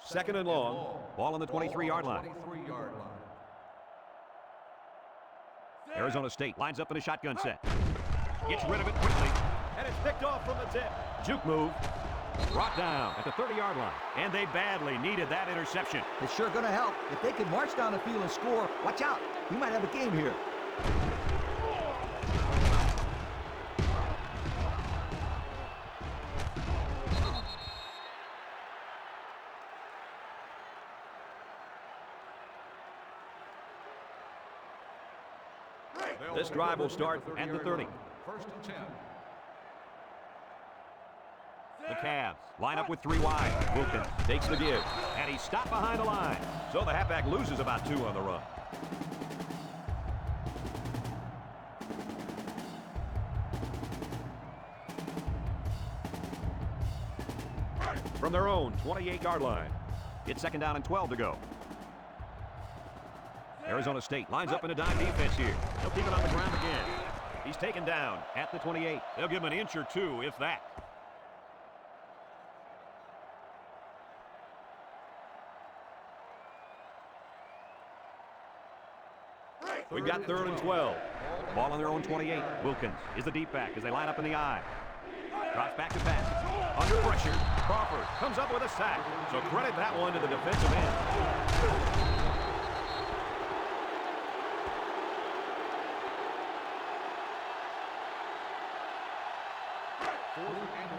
Speaker 1: Second and long. Ball on the 23-yard line. Arizona State lines up in a shotgun set. Gets rid of it quickly. And it's picked off from the tip. Juke move. Brought down at the 30-yard line. And they badly needed that interception.
Speaker 3: It's sure going to help. If they can march down the field and score, watch out. We might have a game here.
Speaker 1: This drive will start at the 30.
Speaker 4: First and 10.
Speaker 1: The Cavs line up with 3 wide. Wilkins takes the give, and he's stopped behind the line. So the halfback loses about 2 on the run. From their own 28-yard line, it's second down and 12 to go. Arizona State lines up in a dime defense here. They'll keep it on the ground again. He's taken down at the 28. They'll give him an inch or two, if that. We've got 3rd and 12. Ball on their own 28. Wilkins is the deep back as they line up in the I. Drops back to pass. Under pressure. Crawford comes up with a sack. So credit that one to the defensive end.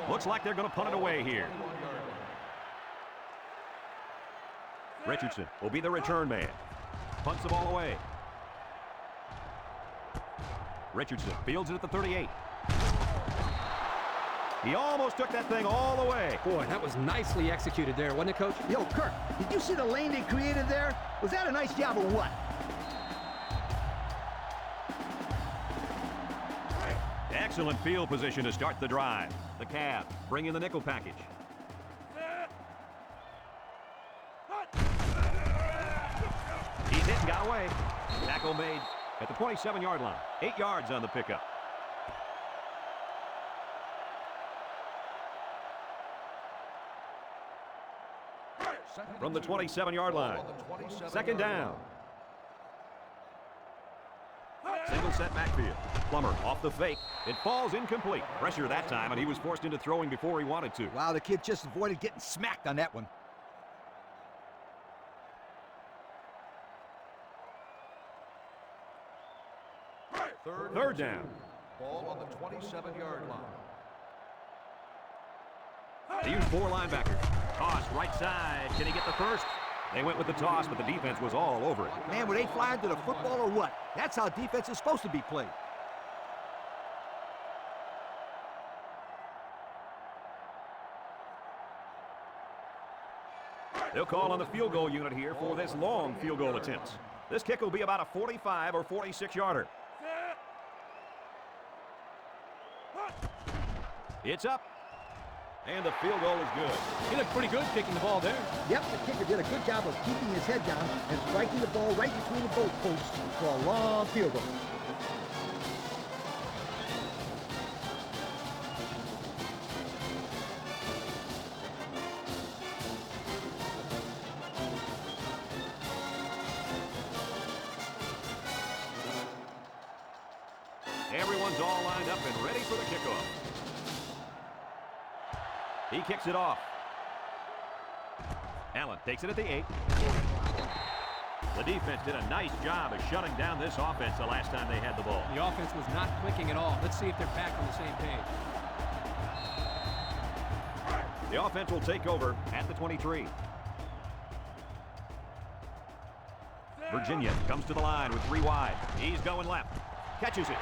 Speaker 1: Looks like they're going to punt it away here. Richardson will be the return man. Punts the ball away. Richardson fields it at the 38. He almost took that thing all the way.
Speaker 5: Boy, that was nicely executed there, wasn't it, Coach?
Speaker 3: Yo, Kirk, did you see the lane they created there? Was that a nice job or what?
Speaker 1: Excellent field position to start the drive. The Cavs bring in the nickel package. He's hit and got away. Tackle made at the 27-yard line. 8 yards on the pickup. From the 27-yard line. 2nd down. Single set backfield. Plummer off the fake. It falls incomplete. Pressure that time, and he was forced into throwing before he wanted to.
Speaker 3: Wow, the kid just avoided getting smacked on that one.
Speaker 1: Third down.
Speaker 4: Ball on the 27-yard line.
Speaker 1: They use 4 linebackers. Toss right side. Can he get the first? They went with the toss, but the defense was all over it.
Speaker 3: Man, were they flying to the football or what? That's how defense is supposed to be played.
Speaker 1: They'll call on the field goal unit here for this long field goal attempt. This kick will be about a 45 or 46-yarder. It's up. And the field goal is good.
Speaker 5: He looked pretty good kicking the ball there.
Speaker 3: Yep, the kicker did a good job of keeping his head down and striking the ball right between the goalposts for a long field goal.
Speaker 1: Everyone's all lined up and ready for the kickoff. He kicks it off. Allen takes it at the 8. The defense did a nice job of shutting down this offense the last time they had the ball.
Speaker 5: The offense was not clicking at all. Let's see if they're back on the same page.
Speaker 1: The offense will take over at the 23. Virginia comes to the line with 3 wide. He's going left. Catches it.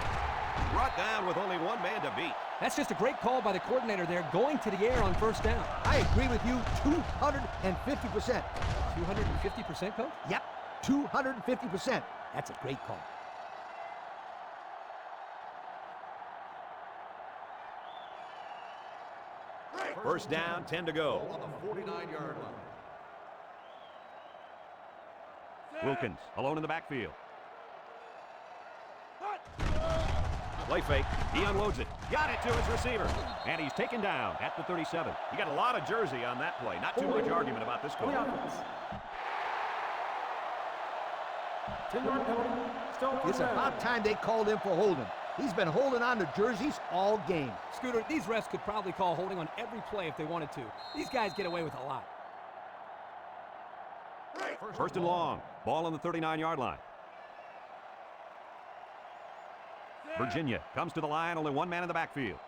Speaker 1: Brought down with only 1 man to beat.
Speaker 5: That's just a great call by the coordinator there, going to the air on 1st down.
Speaker 3: I agree with you 250%.
Speaker 5: 250%, Coach?
Speaker 3: Yep, 250%. That's a great call.
Speaker 1: First down, 10 to go.
Speaker 4: Ball on the 49-yard line.
Speaker 1: Wilkins alone in the backfield. Play fake. He unloads it. Got it to his receiver. And he's taken down at the 37. You got a lot of jersey on that play. Not too much argument about this call.
Speaker 6: 10-yard penalty. Still first
Speaker 3: It's
Speaker 6: down.
Speaker 3: about time they called him for holding. He's been holding on to jerseys all game.
Speaker 5: Scooter, these refs could probably call holding on every play if they wanted to. These guys get away with a lot.
Speaker 1: First and long. Ball on the 39-yard line. Virginia comes to the line, only 1 man in the backfield.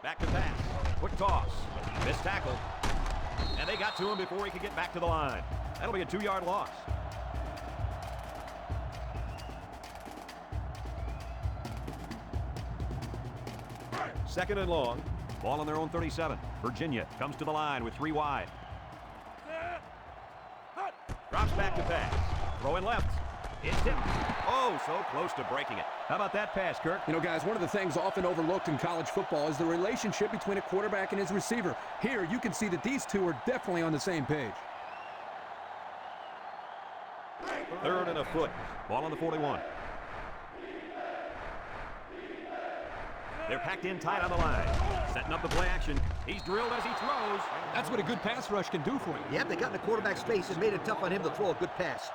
Speaker 1: Back to pass. Quick toss. Missed tackle. And they got to him before he could get back to the line. That'll be a 2-yard loss. Second and long. Ball on their own 37. Virginia comes to the line with 3 wide. Drops back to pass. Throwing left. It's tipped. Oh, so close to breaking it. How about that pass, Kirk?
Speaker 2: You know, guys, one of the things often overlooked in college football is the relationship between a quarterback and his receiver. Here, you can see that these two are definitely on the same page.
Speaker 1: 3rd and a foot. Ball on the 41. They're packed in tight on the line. Setting up the play action. He's drilled as he throws.
Speaker 5: That's what a good pass rush can do for you.
Speaker 3: Yep, they got in the quarterback's face and made it tough on him to throw a good pass.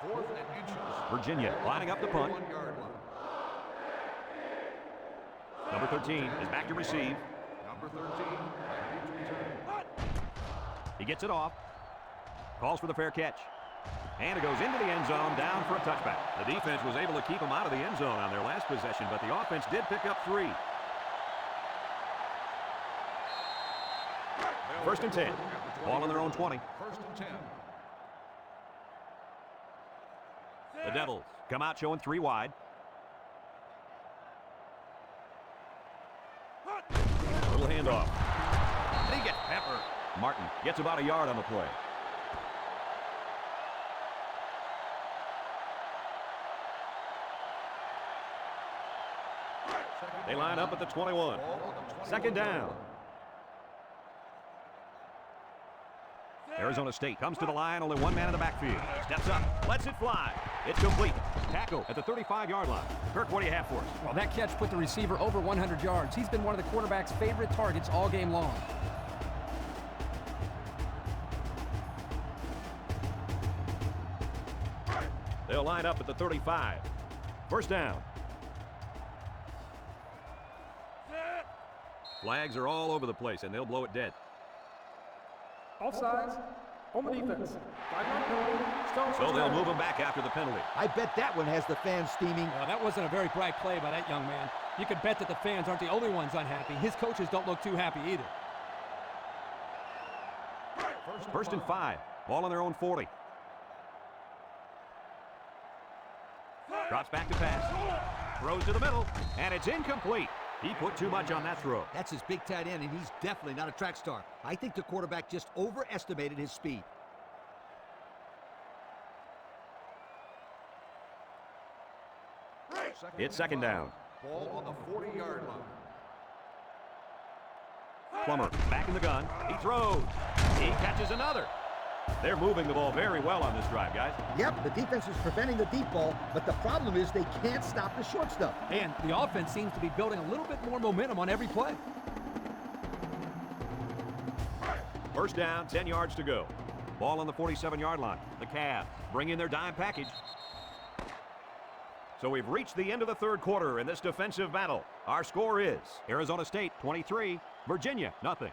Speaker 4: Fourth and inches.
Speaker 1: Virginia lining up the punt.
Speaker 4: 1 yard line.
Speaker 1: Number 13 is back to receive.
Speaker 4: Number 13.
Speaker 1: He gets it off. Calls for the fair catch. And it goes into the end zone, down for a touchback. The defense was able to keep him out of the end zone on their last possession, but the offense did pick up 3. 1st and 10. Ball on their own 20.
Speaker 4: 1st and 10.
Speaker 1: The Devils come out showing 3 wide. Little handoff. And he gets peppered. Martin gets about a yard on the play. They line up at the 21. 2nd down. Arizona State comes to the line, only 1 man in the backfield. Steps up, lets it fly. It's complete. Tackle at the 35-yard line. Kirk, what do you have for us?
Speaker 2: Well, that catch put the receiver over 100 yards. He's been one of the quarterback's favorite targets all game long.
Speaker 1: They'll line up at the 35. 1st down. Flags are all over the place, and they'll blow it dead.
Speaker 6: Offsides. On the defense. 5-yard penalty. Still
Speaker 1: So they'll move him back after the penalty.
Speaker 3: I bet that one has the fans steaming.
Speaker 5: Well, that wasn't a very bright play by that young man. You can bet that the fans aren't the only ones unhappy. His coaches don't look too happy either.
Speaker 1: 1st and 5. Ball on their own 40. Drops back to pass. Throws to the middle, and it's incomplete. He put too much on that throw.
Speaker 3: That's his big tight end, and he's definitely not a track star. I think the quarterback just overestimated his speed.
Speaker 1: It's 2nd down.
Speaker 4: Ball on the 40-yard line.
Speaker 1: Plummer back in the gun. He throws. He catches another. They're moving the ball very well on this drive, guys.
Speaker 3: Yep, the defense is preventing the deep ball, but the problem is they can't stop the short stuff.
Speaker 5: And the offense seems to be building a little bit more momentum on every play.
Speaker 1: 1st down, 10 yards to go. Ball on the 47-yard line. The Cavs bring in their dime package. So we've reached the end of the 3rd quarter in this defensive battle. Our score is Arizona State 23, Virginia nothing.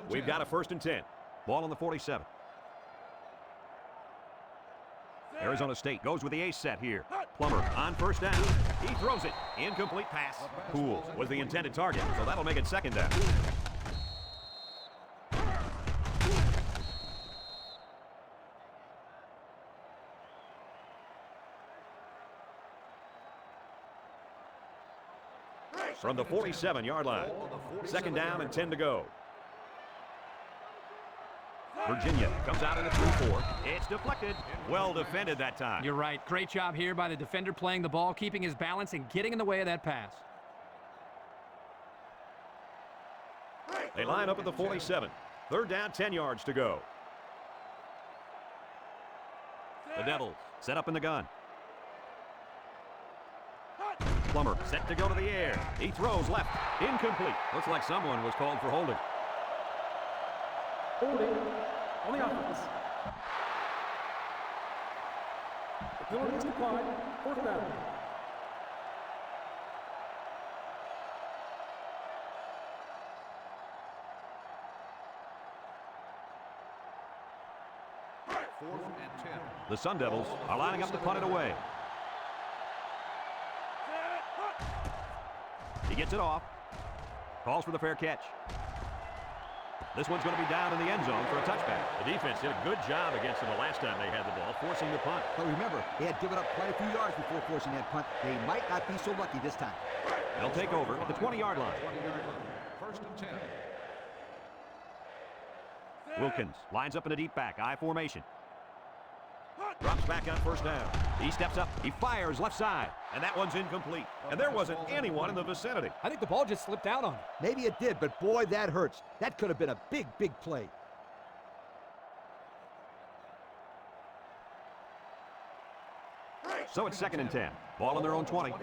Speaker 1: We've got a 1st and 10. Ball on the 47. Arizona State goes with the ace set here. Plummer on 1st down. He throws it. Incomplete pass. Poole was the intended target, so that'll make it 2nd down. From the 47-yard line. 2nd down and 10 to go. Virginia comes out in the 3-4. It's deflected. Well defended that time.
Speaker 2: You're right. Great job here by the defender playing the ball, keeping his balance, and getting in the way of that pass.
Speaker 1: They line up at the 47. 3rd down, 10 yards to go. The Devils set up in the gun. Plummer set to go to the air. He throws left. Incomplete. Looks like someone was called for holding.
Speaker 6: Holding on the offense. The penalty is applied. 4th down.
Speaker 4: Fourth and 10.
Speaker 1: The Sun Devils are lining up to punt it away. He gets it off. Calls for the fair catch. This one's going to be down in the end zone for a touchback. The defense did a good job against them the last time they had the ball, forcing the punt.
Speaker 3: But remember, they had given up quite a few yards before forcing that punt. They might not be so lucky this time.
Speaker 1: They'll take over at the 20-yard line.
Speaker 4: 20-yard line. 1st and 10.
Speaker 1: Wilkins lines up in a deep back, I formation. Drops back on first down. He steps up. He fires left side. And that one's incomplete. And there wasn't anyone in the vicinity.
Speaker 5: I think the ball just slipped out on him.
Speaker 3: Maybe it did, but boy, that hurts. That could have been a big, big play.
Speaker 1: So it's 2nd and 10. Ball on their own 20.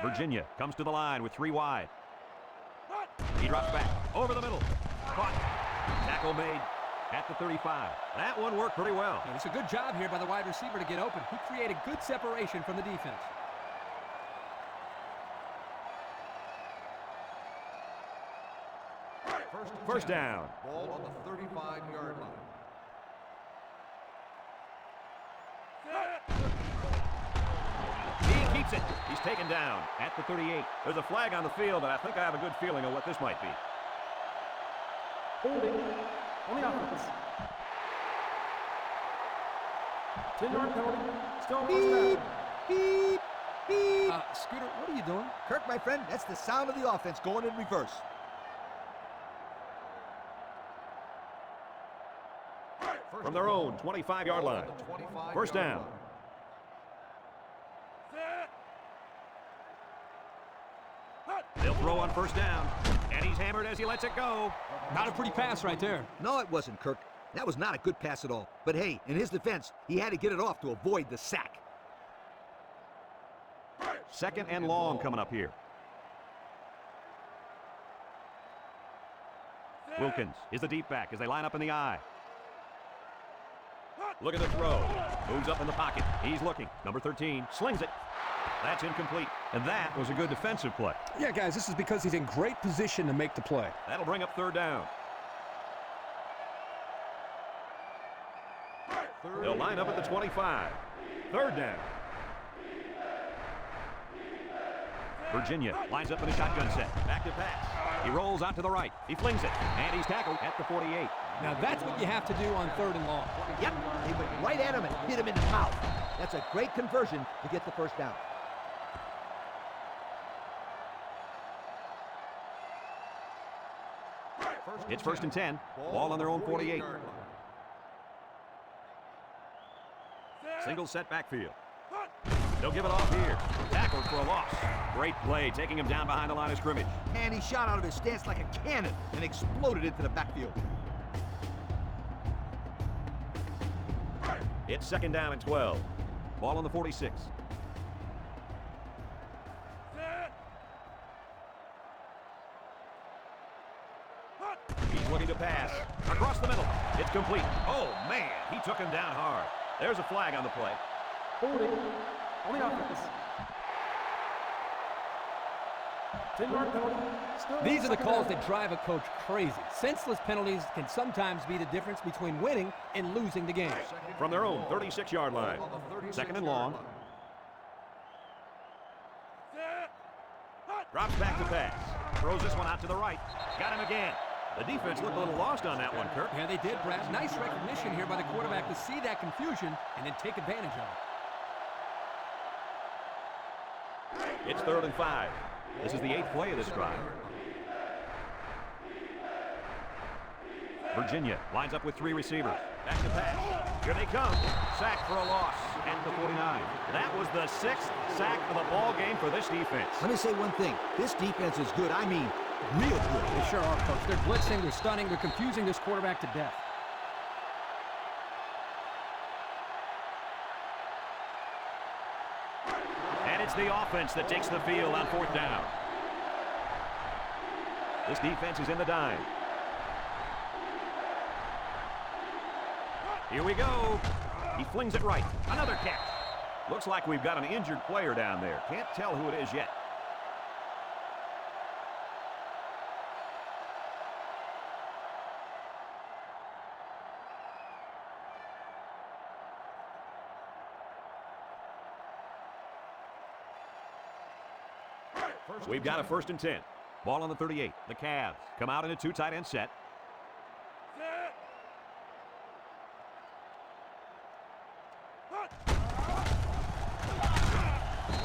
Speaker 1: Virginia comes to the line with 3 wide. He drops back over the middle. Caught. Tackle made at the 35. That one worked pretty well.
Speaker 5: And it's a good job here by the wide receiver to get open. He created good separation from the defense.
Speaker 1: First down.
Speaker 4: Ball on the 35-yard line.
Speaker 1: He keeps it. He's taken down at the 38. There's a flag on the field, and I think I have a good feeling of what this might be.
Speaker 6: Holding on the offense. 10-yard penalty. Still on first down.
Speaker 3: Beep, beep.
Speaker 5: Scooter, what are you doing?
Speaker 3: Kirk, my friend, that's the sound of the offense going in reverse.
Speaker 1: From their own 25-yard line. First down. They'll throw on first down. And he's hammered as he lets it go.
Speaker 5: Not a pretty pass right there.
Speaker 3: No, it wasn't, Kirk. That was not a good pass at all. But hey, in his defense, he had to get it off to avoid the sack.
Speaker 1: 2nd and long coming up here. Wilkins is the deep back as they line up in the I. Look at the throw. Moves up in the pocket. He's looking. Number 13 slings it. That's incomplete. And that was a good defensive play.
Speaker 2: Yeah, guys, this is because he's in great position to make the play.
Speaker 1: That'll bring up 3rd down. They'll line up at the 25. 3rd down. Virginia lines up in a shotgun set. Back to pass. He rolls out to the right. He flings it. And he's tackled at the 48.
Speaker 5: Now that's what you have to do on 3rd and long.
Speaker 3: Yep, they went right at him and hit him in the mouth. That's a great conversion to get the first down.
Speaker 1: It's 1st and 10. Ball on their own 48. Single set backfield. They'll give it off here. Tackled for a loss. Great play, taking him down behind the line of scrimmage.
Speaker 3: And he shot out of his stance like a cannon and exploded into the backfield.
Speaker 1: It's 2nd down and 12. Ball on the 46. He's looking to pass. Across the middle. It's complete. Oh, man. He took him down hard. There's a flag on the play.
Speaker 6: Holding on the offense. 10-yard penalty. Still
Speaker 5: These are the
Speaker 6: second
Speaker 5: calls
Speaker 6: down.
Speaker 5: that drive a coach crazy. Senseless penalties can sometimes be the difference between winning and losing the game.
Speaker 1: From their own 36-yard line. 2nd and long. Drops back to pass. Throws this one out to the right. Got him again. The defense looked a little lost on that one, Kirk.
Speaker 5: Yeah, they did, Brad. Nice recognition here by the quarterback to see that confusion and then take advantage of it.
Speaker 1: It's 3rd and 5. This is the 8th play of this drive. Virginia lines up with 3 receivers. Back to pass. Here they come. Sack for a loss at the 49. That was the 6th sack of the ball game for this defense.
Speaker 3: Let me say one thing. This defense is good. I mean, real good.
Speaker 5: They sure are, Coach. They're blitzing, they're stunning, they're confusing this quarterback to death.
Speaker 1: And it's the offense that takes the field on 4th down. This defense is in the dime. Here we go. He flings it right. Another catch. Looks like we've got an injured player down there. Can't tell who it is yet. We've got a 1st and 10. Ball on the 38. The Cavs come out in a 2 tight end set.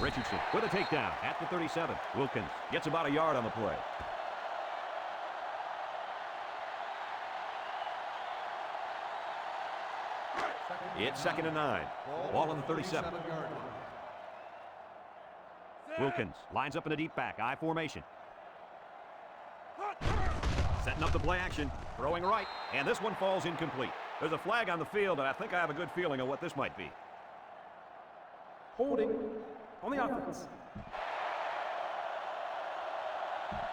Speaker 1: Richardson with a takedown at the 37. Wilkins gets about a yard on the play. It's 2nd and 9. Ball on the 37.
Speaker 4: 37-yard line.
Speaker 1: Wilkins lines up in a deep back, I formation. Setting up the play action, throwing right, and this one falls incomplete. There's a flag on the field, and I think I have a good feeling of what this might be.
Speaker 6: Holding on the offense.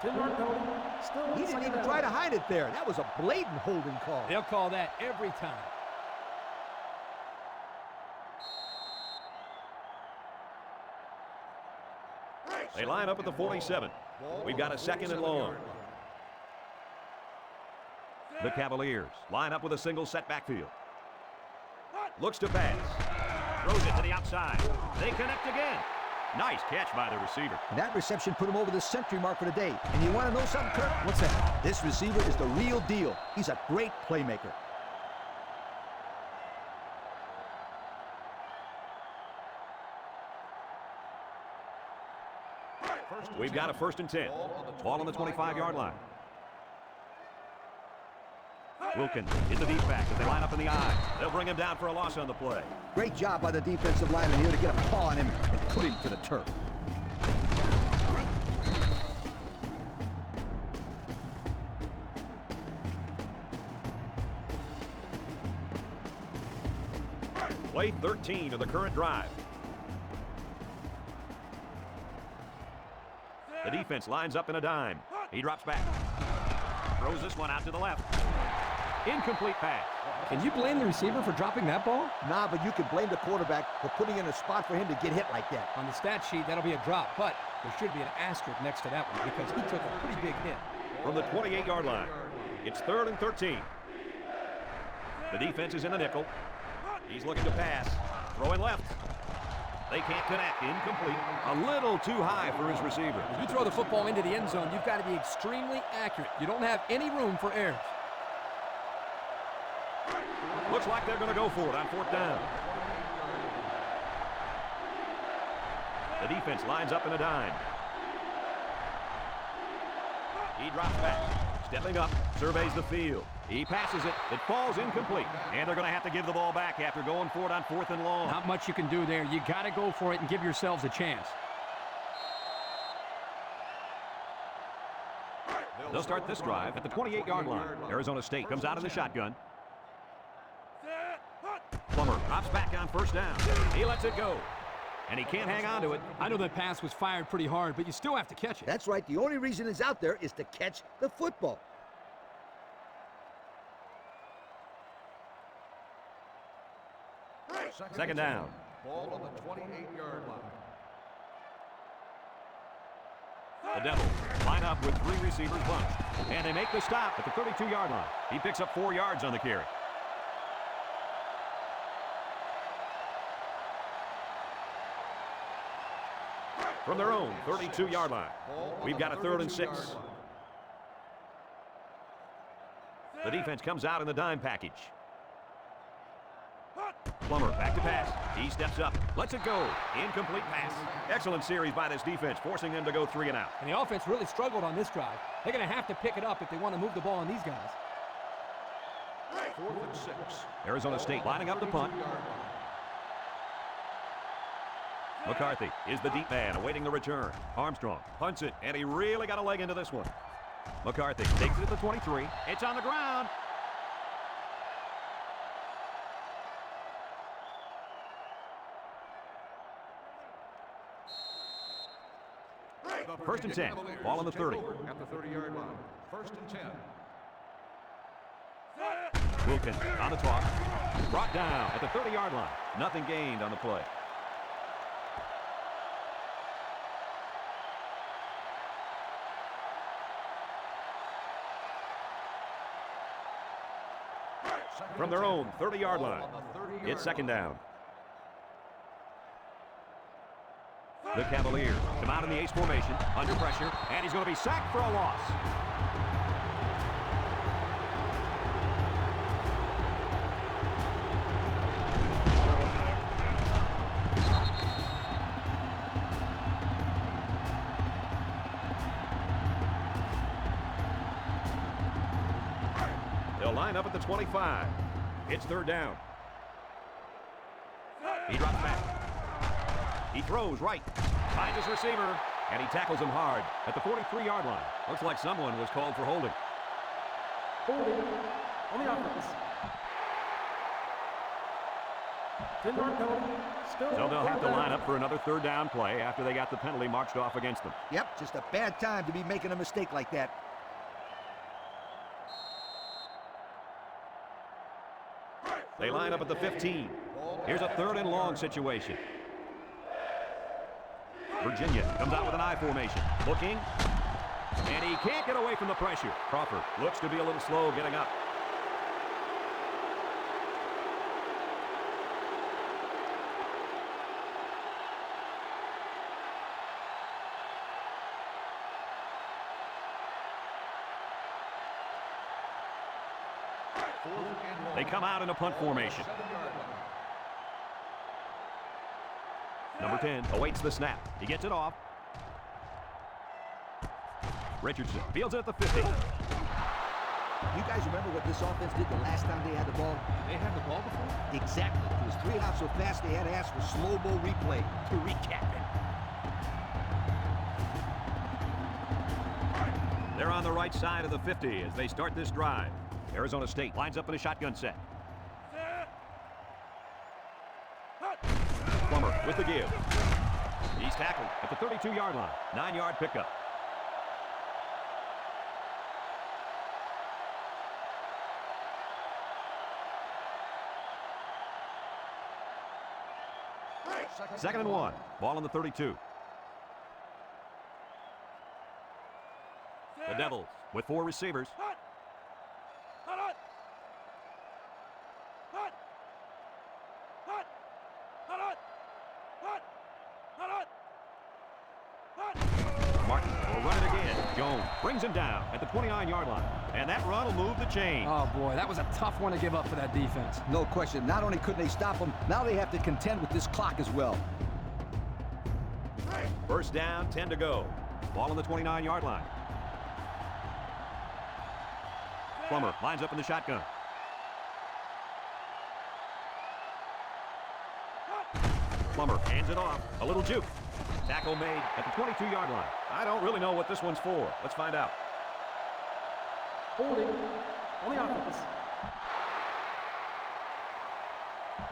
Speaker 6: 10-yard penalty. Still
Speaker 3: He didn't even try to hide it there. That was a blatant holding call.
Speaker 5: They'll call that every time.
Speaker 1: They line up at the 47. We've got a 2nd and long. The Cavaliers line up with a single set backfield. Looks to pass. Throws it to the outside. They connect again. Nice catch by the receiver.
Speaker 3: And that reception put him over the century mark for the day. And you want to know something, Kirk?
Speaker 5: What's that?
Speaker 3: This receiver is the real deal. He's a great playmaker.
Speaker 1: We've got a 1st and 10. Ball on the 25-yard line. Wilkins in the deep back as they line up in the I. They'll bring him down for a loss on the play.
Speaker 3: Great job by the defensive lineman here to get a paw on him and put him to the turf.
Speaker 1: Play 13 of the current drive. The defense lines up in a dime. He drops back. Throws this one out to the left. Incomplete pass.
Speaker 5: Can you blame the receiver for dropping that ball?
Speaker 3: Nah, but you can blame the quarterback for putting in a spot for him to get hit like that.
Speaker 5: On the stat sheet, that'll be a drop, but there should be an asterisk next to that one because he took a pretty big hit.
Speaker 1: From the 28-yard line, it's 3rd and 13. The defense is in the nickel. He's looking to pass. Throwing left. They can't connect. Incomplete. A little too high for his receiver.
Speaker 5: When you throw the football into the end zone, you've got to be extremely accurate. You don't have any room for errors.
Speaker 1: Looks like they're going to go for it on 4th down. The defense lines up in a dime. He drops back. Stepping up, surveys the field. He passes it. It falls incomplete. And they're going to have to give the ball back after going for it on 4th and long.
Speaker 5: Not much you can do there. You got to go for it and give yourselves a chance.
Speaker 1: They'll start this drive at the 28-yard line. Arizona State comes out in the shotgun. Plummer drops back on 1st down. He lets it go. And he can't hang on to it.
Speaker 5: I know that pass was fired pretty hard, but you still have to catch it.
Speaker 3: That's right. The only reason he's out there is to catch the football.
Speaker 1: Second down.
Speaker 4: Ball on the 28-yard line.
Speaker 1: The Devils line up with 3 receivers bunched. And they make the stop at the 32-yard line. He picks up 4 yards on the carry. From their own 32-yard line, we've got a 3rd and 6. The defense comes out in the dime package. Plummer back to pass. He steps up, lets it go. Incomplete pass. Excellent series by this defense, forcing them to go 3 and out.
Speaker 5: And the offense really struggled on this drive. They're going to have to pick it up if they want to move the ball on these guys.
Speaker 4: 4th and 6.
Speaker 1: Arizona State lining up the punt. McCarthy is the deep man awaiting the return. Armstrong punts it, and he really got a leg into this one. McCarthy takes it at the 23. It's on the ground. First and 10. Ball on the 30.
Speaker 4: At the 30-yard line. 1st and 10.
Speaker 1: Wilkins on the toss. Brought down at the 30-yard line. Nothing gained on the play. From their own 30-yard line, it's 2nd down. The Cavaliers come out in the ace formation, under pressure, and he's going to be sacked for a loss. They'll line up at the 25. It's 3rd down. He drops back. He throws right. Finds his receiver. And he tackles him hard at the 43-yard line. Looks like someone was called for holding.
Speaker 6: Holding on the offense. 10-yard penalty. Still
Speaker 1: So they'll have to
Speaker 6: third
Speaker 1: line
Speaker 6: down.
Speaker 1: up for another third down play after they got the penalty marched off against them.
Speaker 3: Yep, just a bad time to be making a mistake like that.
Speaker 1: They line up at the 15. Here's a third and long situation. Virginia comes out with an I formation. Looking. And he can't get away from the pressure. Crawford looks to be a little slow getting up. They come out in a punt formation. Number 10 awaits the snap. He gets it off. Richardson fields it at the 50.
Speaker 3: You guys remember what this offense did the last time they had the ball?
Speaker 2: They had the ball before?
Speaker 3: Exactly. It was 3 out so fast they had to ask for slow-mo replay to recap it.
Speaker 1: They're on the right side of the 50 as they start this drive. Arizona State lines up in a shotgun set. Plummer with the give. He's tackled at the 32-yard line. 9-yard pickup. Second and 1. Ball on the 32. The Devils with 4 receivers. Martin will run it again. Jones brings him down at the 29-yard line. And that run will move the chain.
Speaker 2: Oh, boy, that was a tough one to give up for that defense.
Speaker 3: No question. Not only couldn't they stop them, now they have to contend with this clock as well.
Speaker 1: First down, 10 to go. Ball on the 29-yard line. Plummer lines up in the shotgun. Plummer hands it off. A little juke. Tackle made at the 22-yard line. I don't really know what this one's for. Let's find out.
Speaker 6: Holding on the offense.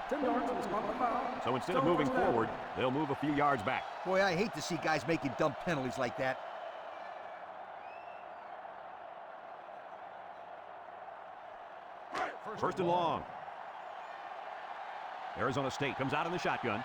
Speaker 6: 10 yards and it's not a foul.
Speaker 1: So instead of
Speaker 6: Still
Speaker 1: moving
Speaker 6: first down.
Speaker 1: forward, they'll move a few yards back.
Speaker 3: Boy, I hate to see guys making dumb penalties like that.
Speaker 1: First and long. Arizona State comes out in the shotgun.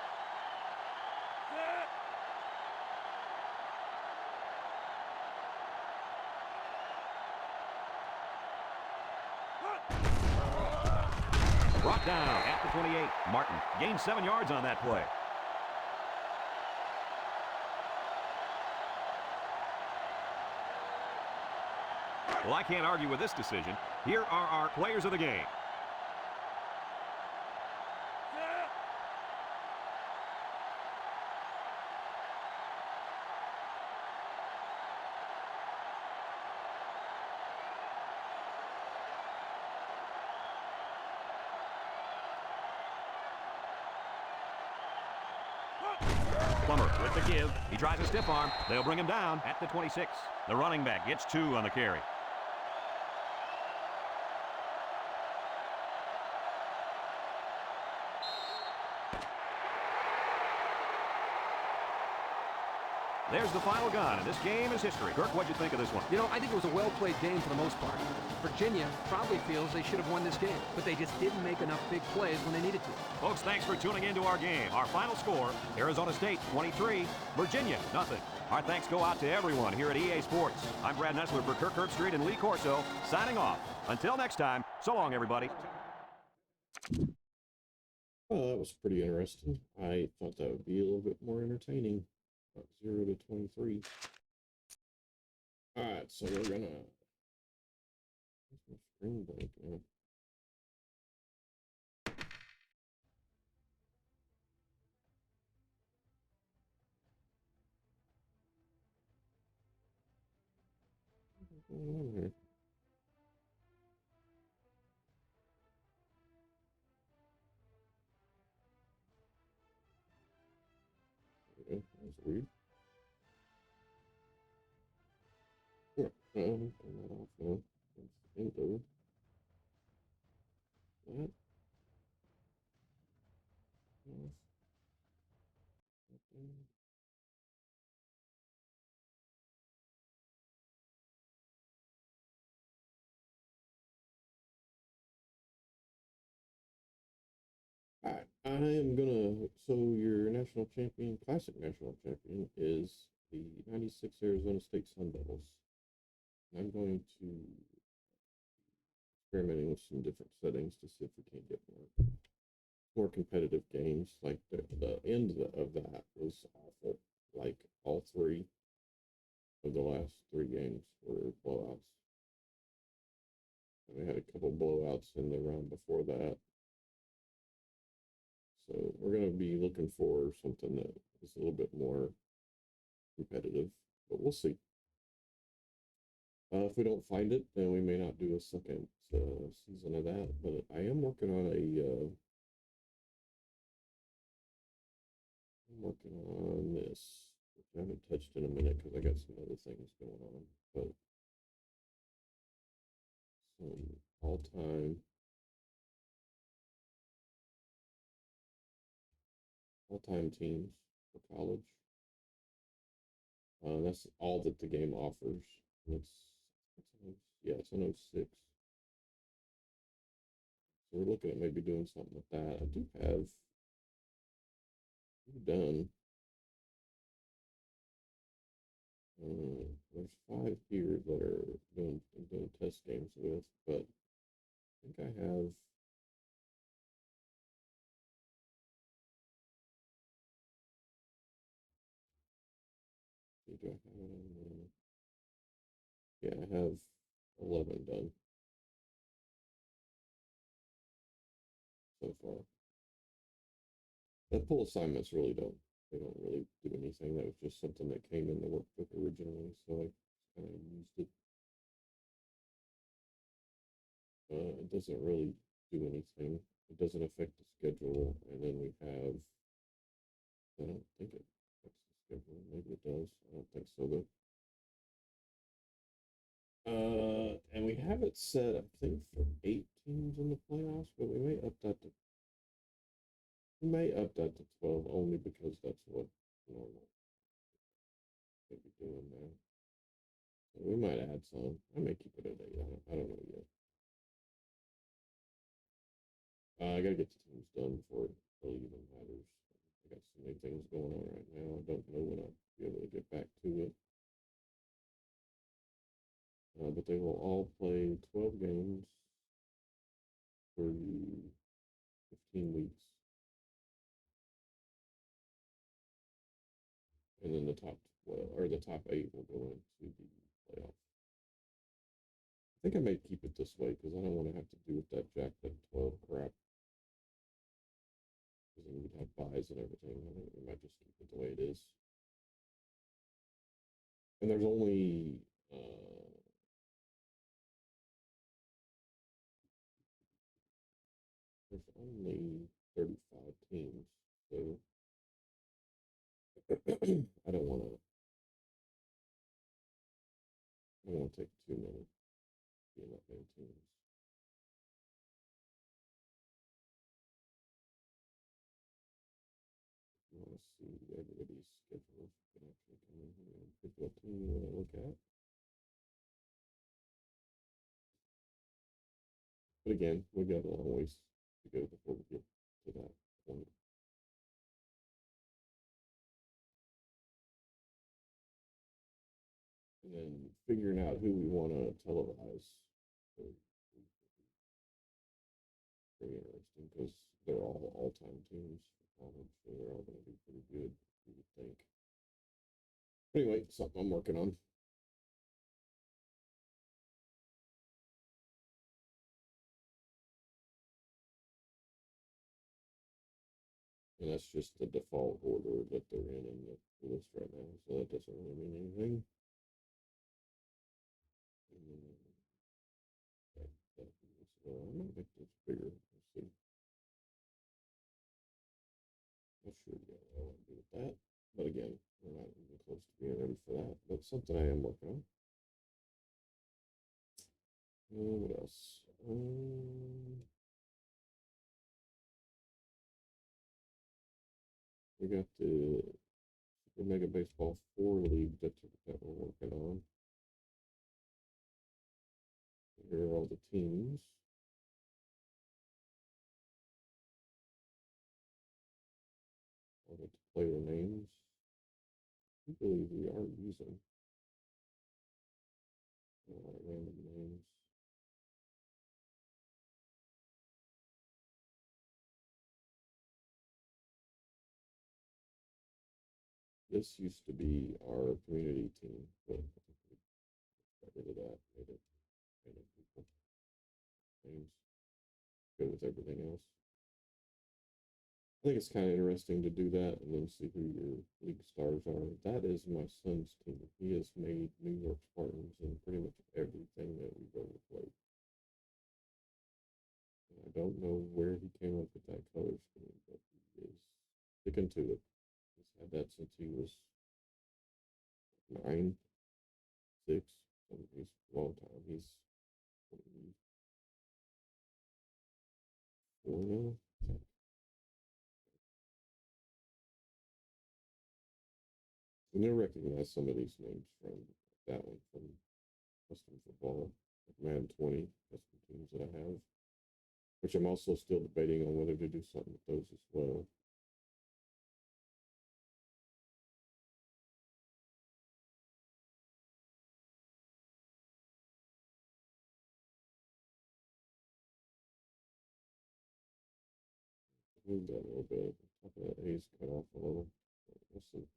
Speaker 1: Brought down at the 28. Martin gains 7 yards on that play. Well, I can't argue with this decision. Here are our players of the game. Plummer with the give. He tries a stiff arm. They'll bring him down at the 26. The running back gets 2 on the carry. There's the final gun, and this game is history. Kirk, what'd you think of this one?
Speaker 2: You know, I think it was a well-played game for the most part. Virginia probably feels they should have won this game, but they just didn't make enough big plays when they needed to.
Speaker 1: Folks, thanks for tuning into our game. Our final score, Arizona State 23, Virginia nothing. Our thanks go out to everyone here at EA Sports. I'm Brad Nessler for Kirk Herbstreit and Lee Corso, signing off. Until next time, so long, everybody.
Speaker 7: Well, that was pretty interesting. I thought that would be a little bit more entertaining. About 0 to 23. Alright, so we're gonna. Where's my screen blank now? What's going on here? Agreed. Yeah, turn that off now. Endo. That. Off. Okay. Alright, I am gonna. So, your national champion, classic national champion, is the 96 Arizona State Sun Devils. And I'm going to experimenting with some different settings to see if we can get more competitive games. Like the end of that was awful. Like all three of the last three games were blowouts. And we had a couple blowouts in the round before that. So we're going to be looking for something that is a little bit more competitive, but we'll see. If we don't find it, then we may not do a second season of that. But I am working on I'm working on this, which I haven't touched in a minute because I got some other things going on. But some all-time teams for college. That's all that the game offers. It's an 06. So we're looking at maybe doing something with that. I do have done. There's 5 here that are doing test games with, but I think I have. Do I have it on? Yeah, I have 11 done so far. The pull assignments really don't really do anything. That was just something that came in the workbook originally, so I kind of used it. It doesn't really do anything. It doesn't affect the schedule, and then we have. I don't think it affects the schedule. Maybe it does. I don't think so though. And we have it set, I think, for 8 teams in the playoffs, but we may up that to 12 only because that's what normal they be doing now. So we might add some. I may keep it at 8. I don't know yet. I gotta get the teams done before it really even matters. I got so many things going on right now. I don't know when I'll be able to get back to it. But they will all play 12 games for 15 weeks. And then the top 8 will go into the playoff. I think I may keep it this way because I don't want to have to do with that jacked up 12 crap. Because then we'd have buys and everything. I think we might just keep it the way it is. And there's only 35 teams, so I don't want to take too many, being that many teams. You want to see everybody's schedule. You can actually come in here and pick what team you want to look at. But again, we got a long ways to go before we get to that point. And then figuring out who we want to televise. Pretty interesting because they're all all-time teams for college, so they're all going to be pretty good, you would think. Anyway, something I'm working on. And that's just the default order that they're in the list right now, so that doesn't really mean anything. So I'm gonna make this bigger. Let's see. Not sure yet what I want to do with that, but again, we're not close to being ready for that, but something I am working on. What else? We got the Super Mega Baseball 4 League that we're working on. Here are all the teams. All the player names. I believe we are using a lot of random names. This used to be our community team, but I think we got rid of that. Made it people names. Go with everything else. I think it's kind of interesting to do that and then see who your league stars are. That is my son's team. He has made New York Spartans in pretty much everything that we've ever played. And I don't know where he came up with that color scheme, but he is sticking to it. He's had that since he was 9, 6. He's a long time. He's 4 now. And you'll recognize some of these names from that one, from custom football, like Man 20, custom teams that I have, which I'm also still debating on whether to do something with those as well. Move that a little bit. Top of that A's cut off a little. We'll see.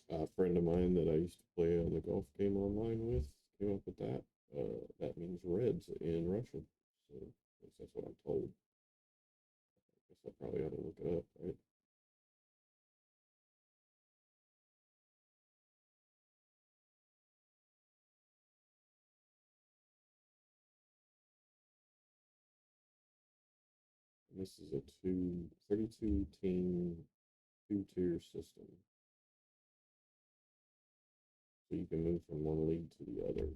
Speaker 7: A friend of mine that I used to play on the golf game online with came up with that. That means Reds in Russian. So I guess that's what I'm told. I guess I probably ought to look it up, right? And this is a 32 team, 2-tier system. So you can move from one league to the other.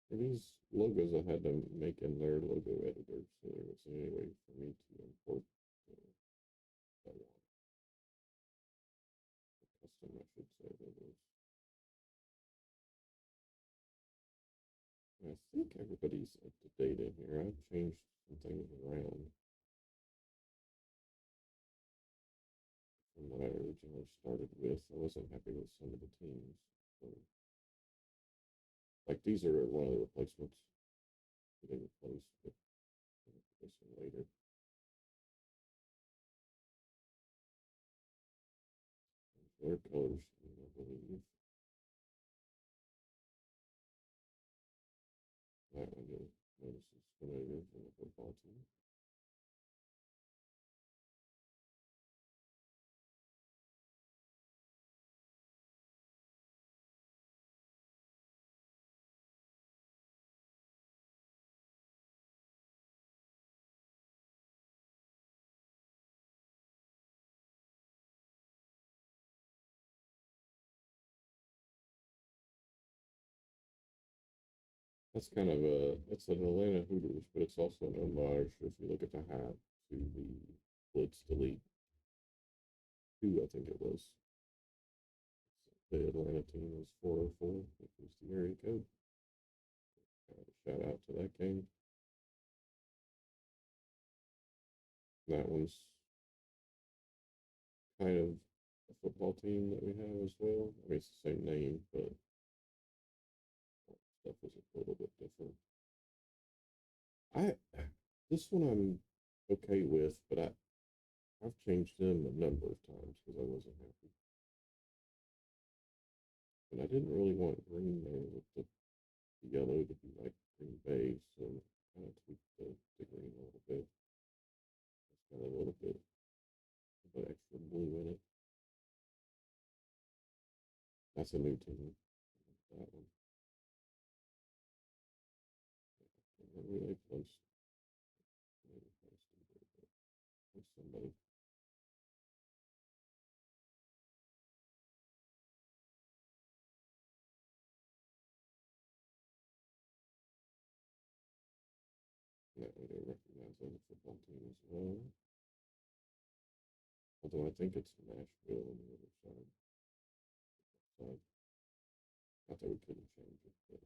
Speaker 7: These logos I had to make in their logo editor, so there wasn't any way for me to import that one. Custom, I should say, logos. I think everybody's up to date in here. I've changed some things around from what I originally started with. I wasn't happy with some of the teams. So, like these are one of the replacements. They replaced, but I'll replace them later. Their colors, I believe. That one you'll notice is familiar from the football team. That's kind of it's an Atlanta Hooters, but it's also an homage, if you look at the hat, to the Blitz Delete 2, I think it was. The Atlanta team was 404, which was the area code. Shout out to that game. That one's kind of a football team that we have as well. I mean, it's the same name, but stuff was a little bit different. This one I'm okay with, but I've changed them a number of times because I wasn't happy. And I didn't really want green there with the yellow to be like Green Bay, so kind of tweaked the green a little bit. It's got a little bit of extra blue in it. That's a new team. That one. I really close. Maybe close to it, but somebody. That way they recognize as a football team as well. Although I think it's Nashville on the other side. Not that we couldn't change it, but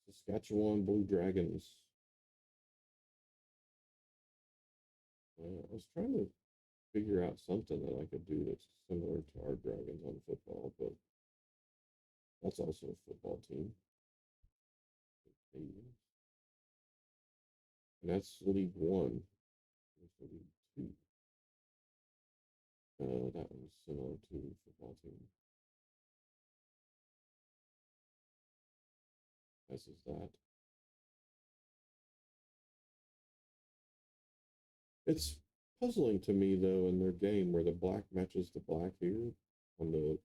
Speaker 7: Saskatchewan Blue Dragons. I was trying to figure out something that I could do that's similar to our Dragons on football, but that's also a football team. And that's League One. That's League Two. That one's similar to the football team. As is that. It's puzzling to me though in their game where the black matches the black here on the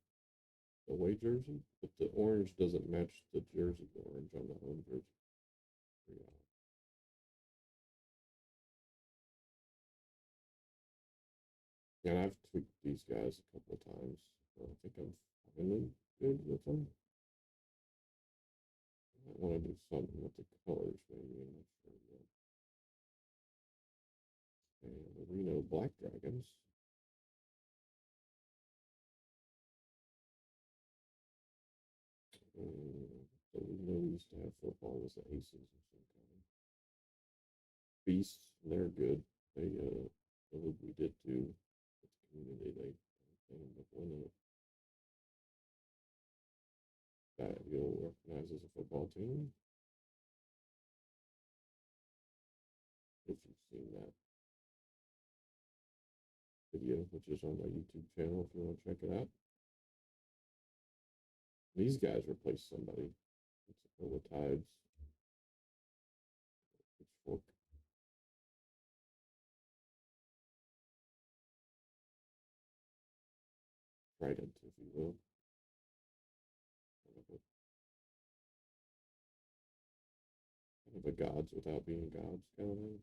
Speaker 7: away jersey, but the orange doesn't match the jersey orange on the home jersey. Yeah. And I've tweaked these guys a couple of times. I think I'm finally good with them. I want to do something with the colors, maybe. I'm not sure yet. And the Reno Black Dragons. So we know we used to have football with the Aces or some kind. Beasts, they're good. They we did too with the community. They ended up winning it. That you'll recognize as a football team. If you've seen that video, which is on my YouTube channel if you want to check it out. These guys replaced somebody. It's a couple of Tides. Pitchfork. Trident, if you will. Kind of a gods without being gods kind of thing.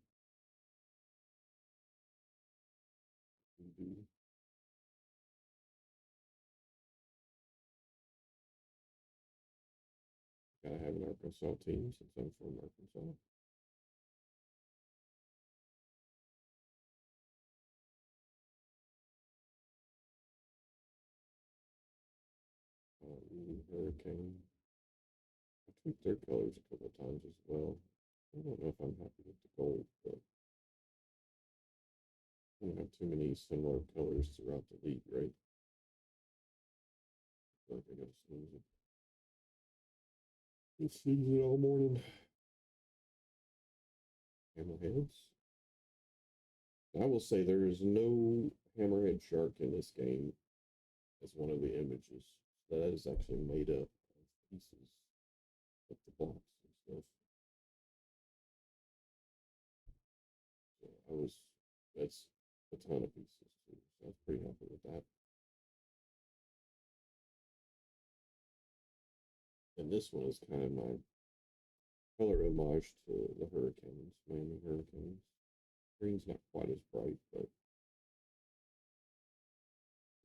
Speaker 7: Voodoo. Gotta have an Arkansas team since I'm from Arkansas. Hurricane. I tweaked their colors a couple of times as well. I don't know if I'm happy with the gold, but I don't have too many similar colors throughout the league, right? I feel like I gotta snooze it. Just snooze it all morning. Hammerheads. I will say there is no hammerhead shark in this game as one of the images. That is actually made up of pieces of the blocks and stuff. So that's a ton of pieces too. So I was pretty happy with that. And this one is kind of my color homage to the Hurricanes, Miami Hurricanes. Green's not quite as bright, but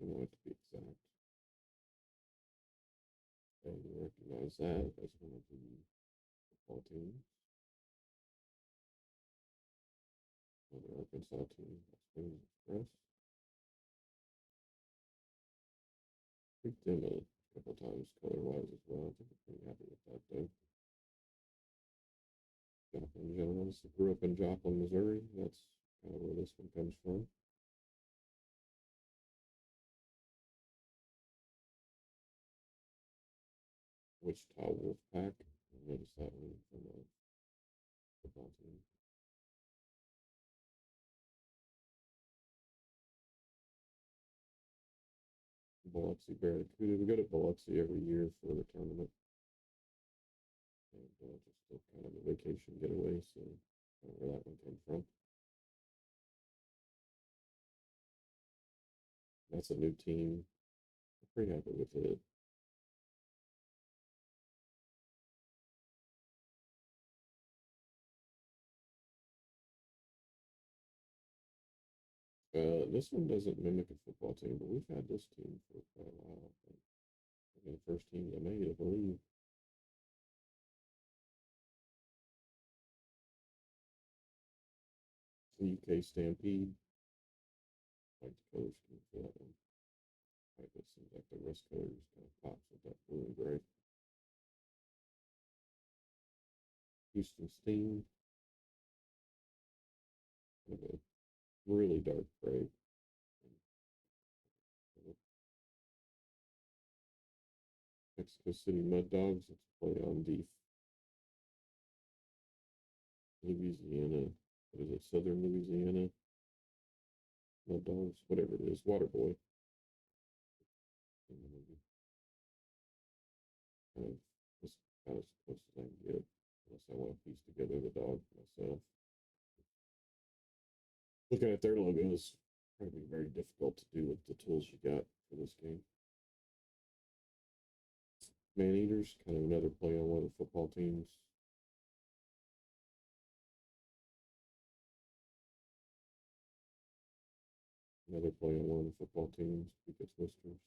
Speaker 7: I want it to be exact. And you recognize that as one of the football teams. Another Arkansas team, Springs Express. Picked them a couple times color-wise as well. I think I'm pretty happy with that though. Joplin Generals grew up in Joplin, Missouri. That's kind of where this one comes from. Wichita Wolfpack. I noticed that one from a football team. Biloxi Barracuda. We go to Biloxi every year for the tournament. And just a kind of a vacation getaway, so I don't know where that one came from. That's a new team. I'm pretty happy with it. This one doesn't mimic a football team, but we've had this team for quite a while, I think. The first team they made, I believe. The UK Stampede. Like the color scheme for that one. Like it seems like the rust color just kind of pops with that blue and gray. Houston Steam. Kind of a really dark gray. Mexico City Mud Dogs. Let's play on the Louisiana. What is it? Southern Louisiana Mud Dogs. Whatever it is. Waterboy. Kind of just about as close as I can get. Unless I want to piece together the dog myself. Looking at their logo is probably very difficult to do with the tools you got for this game. Man Eaters, kind of another play on one of the football teams. Another play on one of the football teams. Because Whiskers.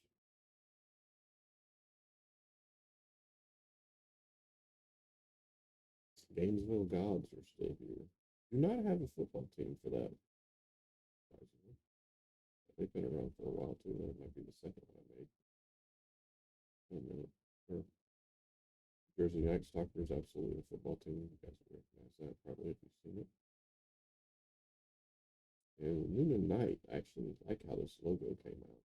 Speaker 7: Gainesville Gods are still here. Do not have a football team for that. They've been around for a while too. That might be the second one I made. Sure. Jersey Night Stalkers, absolutely a football team. You guys will recognize that probably if you've seen it. And Noon and Night, I actually like how this logo came out.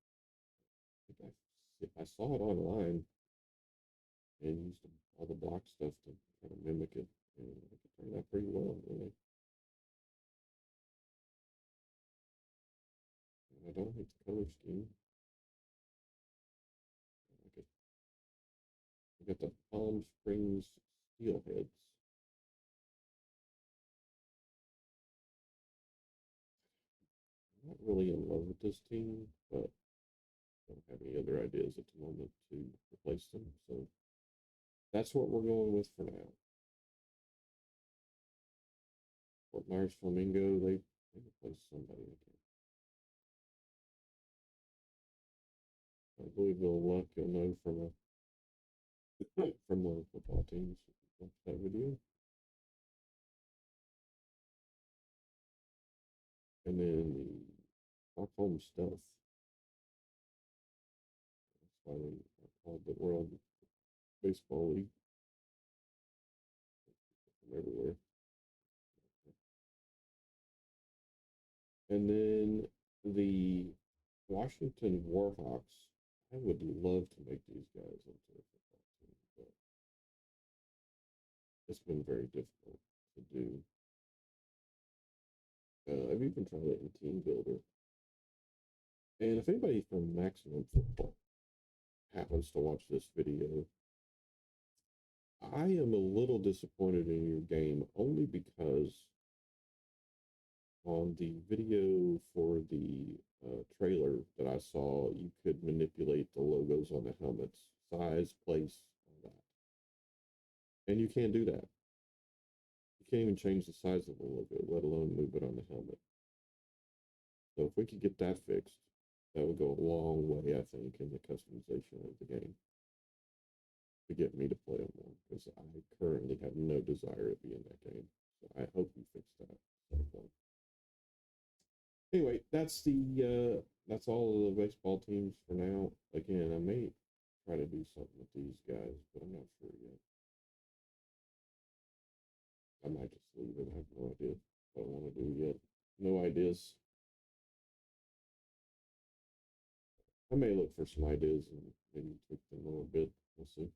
Speaker 7: I saw it online and used all the block stuff to kind of mimic it. And I think it turned out pretty well, really. And I don't hate the color scheme. I like it. We got the Palm Springs Steelheads. I'm not really in love with this team, but I don't have any other ideas at the moment to replace them. So that's what we're going with for now. Fort Myers Flamingo, they replaced somebody. Louisville Luck, you'll know from one of the football teams. Watch that video. And then the Stockholm Stealth. That's why they are called the World Baseball League. From everywhere. And then the Washington Warhawks. I would love to make these guys into a football team, but it's been very difficult to do. I've even tried it in Team Builder. And if anybody from Maximum Football happens to watch this video, I am a little disappointed in your game only because on the video for the trailer that I saw, you could manipulate the logos on the helmets, size, place, all that. And you can't do that. You can't even change the size of the logo, let alone move it on the helmet. So if we could get that fixed, that would go a long way, I think, in the customization of the game to get me to play it more, because I currently have no desire to be in that game. So I hope you fix that at some point. Anyway, that's all of the baseball teams for now. Again, I may try to do something with these guys, but I'm not sure yet. I might just leave it. I have no idea what I want to do yet. No ideas. I may look for some ideas and maybe tweak them a little bit. We'll see.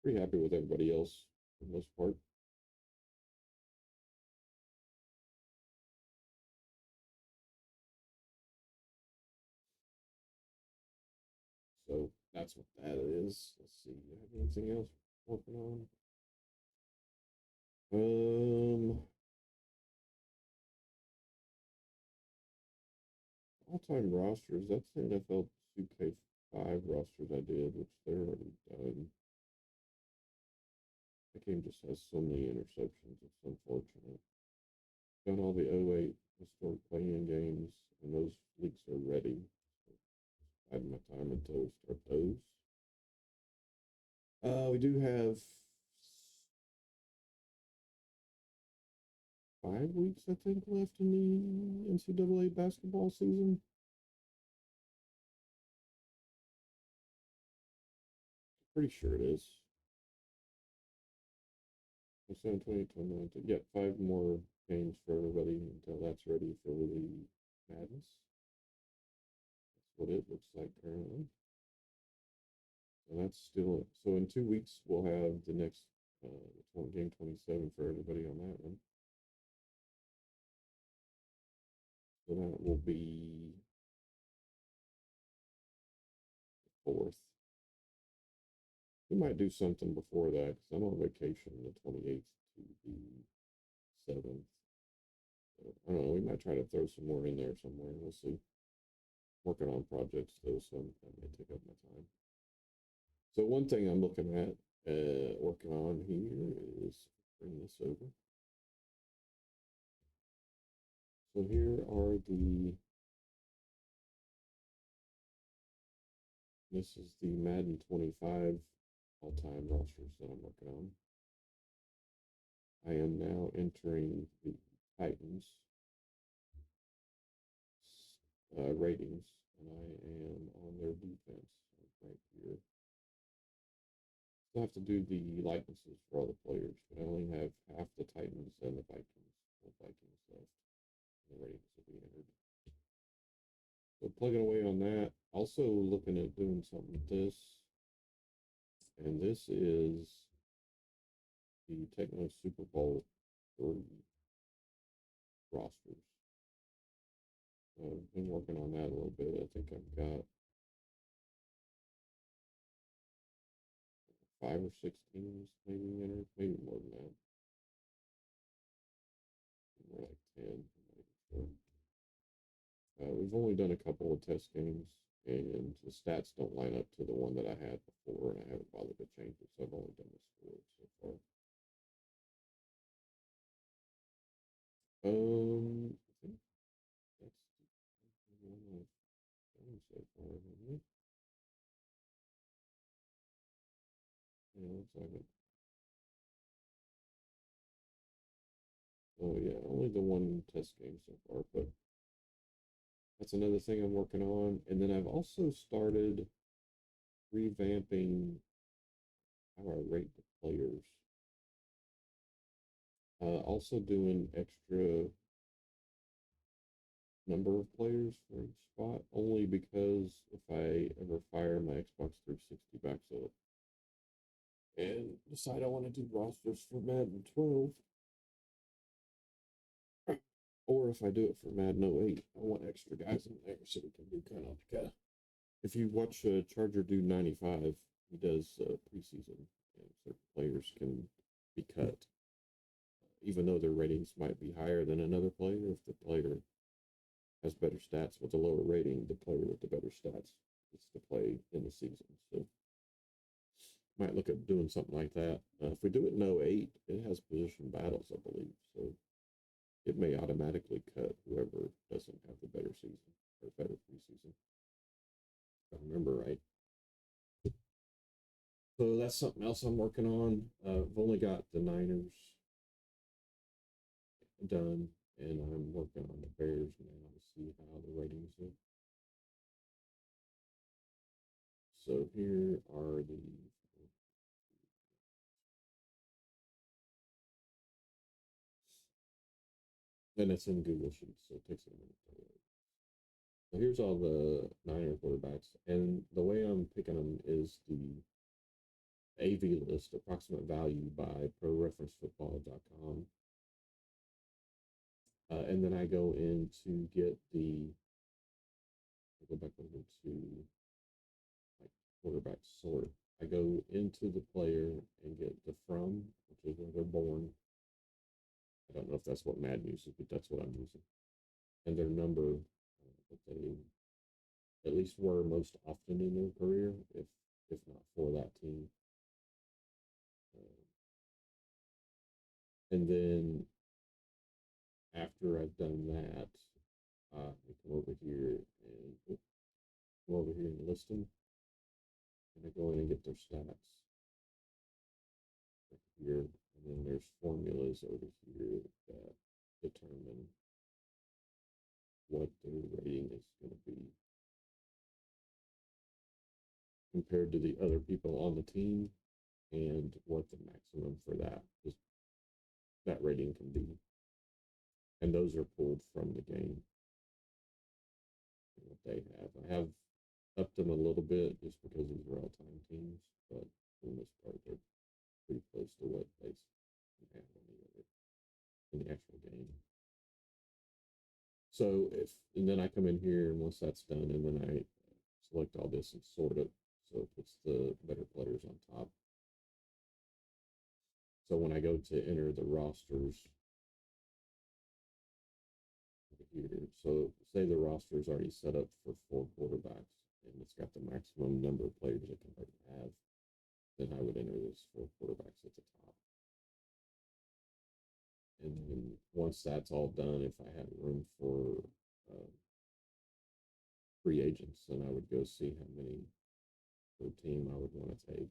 Speaker 7: Pretty happy with everybody else for the most part. So that's what that is. Let's see. Do you have anything else working on? All-time rosters. That's the NFL 2K5 rosters I did, which they're already done. The game just has so many interceptions. It's unfortunate. Done all the 08 historic playing games, and those leagues are ready. I had my time until we start those. We do have 5 weeks, I think, left in the NCAA basketball season. Pretty sure it is. 20, 29. Yeah, 5 more games for everybody until that's ready for the Madness. That's what it looks like currently. And that's still, so in 2 weeks, we'll have the next game 27 for everybody on that one. So that will be the 4th. We might do something before that because I'm on vacation the 28th to the 7th. So, I don't know. We might try to throw some more in there somewhere. We'll see. Working on projects though, so that may take up my time. So one thing I'm looking at, working on here is bring this over. So here are this is the Madden 25 all-time rosters that I'm working on. I am now entering the Titans ratings, and I am on their defense right here. I have to do the likenesses for all the players, but I only have half the Titans and the Vikings left. The ratings will be entered. So plugging away on that. Also looking at doing something with this. And this is the Techno Super Bowl 3 rosters. I've been working on that a little bit. I think I've got 5 or 6 teams maybe entered, maybe more than that. More like 10. We've only done a couple of test games, and the stats don't line up to the one that I had before, and I haven't bothered to change it, so I've only done the score so far. I think that's the one I've done so far, haven't I? Yeah, looks like it. Oh yeah, only the one test game so far, but that's another thing I'm working on. And then I've also started revamping how I rate the players. Also doing extra number of players for each spot, only because if I ever fire my Xbox 360 backs up and decide I want to do rosters for Madden 12, or if I do it for Madden 08, I want extra guys in there so we can do kind of like a, if you watch Charger do 95, he does preseason, and certain players can be cut, even though their ratings might be higher than another player. If the player has better stats with a lower rating, the player with the better stats gets to play in the season. So might look at doing something like that. If we do it in 08, it has position battles, I believe. So it may automatically cut whoever doesn't have the better season or better preseason. If I remember right. So that's something else I'm working on. I've only got the Niners done, and I'm working on the Bears now to see how the ratings are. So here are the and it's in Google Sheets, so it takes a minute to load. So here's all the Niner quarterbacks, and the way I'm picking them is the AV list, approximate value by ProReferenceFootball.com. And then I go in to get the, I go back over to like quarterback sort. I go into the player and get the from, which is where they're born. I don't know if that's what Madden uses, but that's what I'm using. And their number that they at least were most often in their career, if not for that team. And then after I've done that, I come over here and list them, and I go in and get their stats right here, and then there's formulas over here that determine what their rating is going to be compared to the other people on the team, and what the maximum for that rating can be. And those are pulled from the game. What they have. I have upped them a little bit just because these are all-time teams, but for the most part, they're pretty close to what they have in the actual game. So and then I come in here, and once that's done, and then I select all this and sort it, so it puts the better players on top. So when I go to enter the rosters here, so say the roster is already set up for 4 quarterbacks, and it's got the maximum number of players it can have, then I would enter those 4 quarterbacks at the top. And then once that's all done, if I had room for free agents, then I would go see how many per team I would want to take.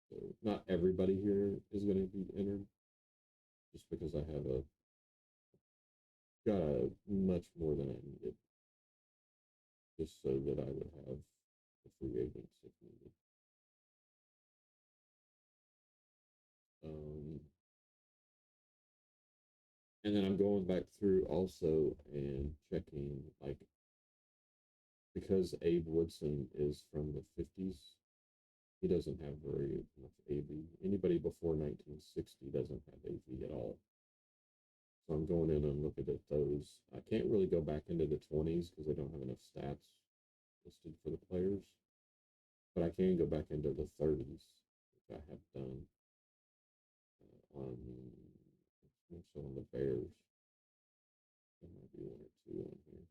Speaker 7: So not everybody here is going to be entered, just because I have got much more than I needed, just so that I would have the free agents if needed. And then I'm going back through also and checking, like, because Abe Woodson is from the 50s, he doesn't have very much AV. Anybody before 1960 doesn't have AV at all. So I'm going in and looking at those. I can't really go back into the 20s because they don't have enough stats listed for the players. But I can go back into the 30s, which I have done on the Bears. There might be 1 or 2 on here.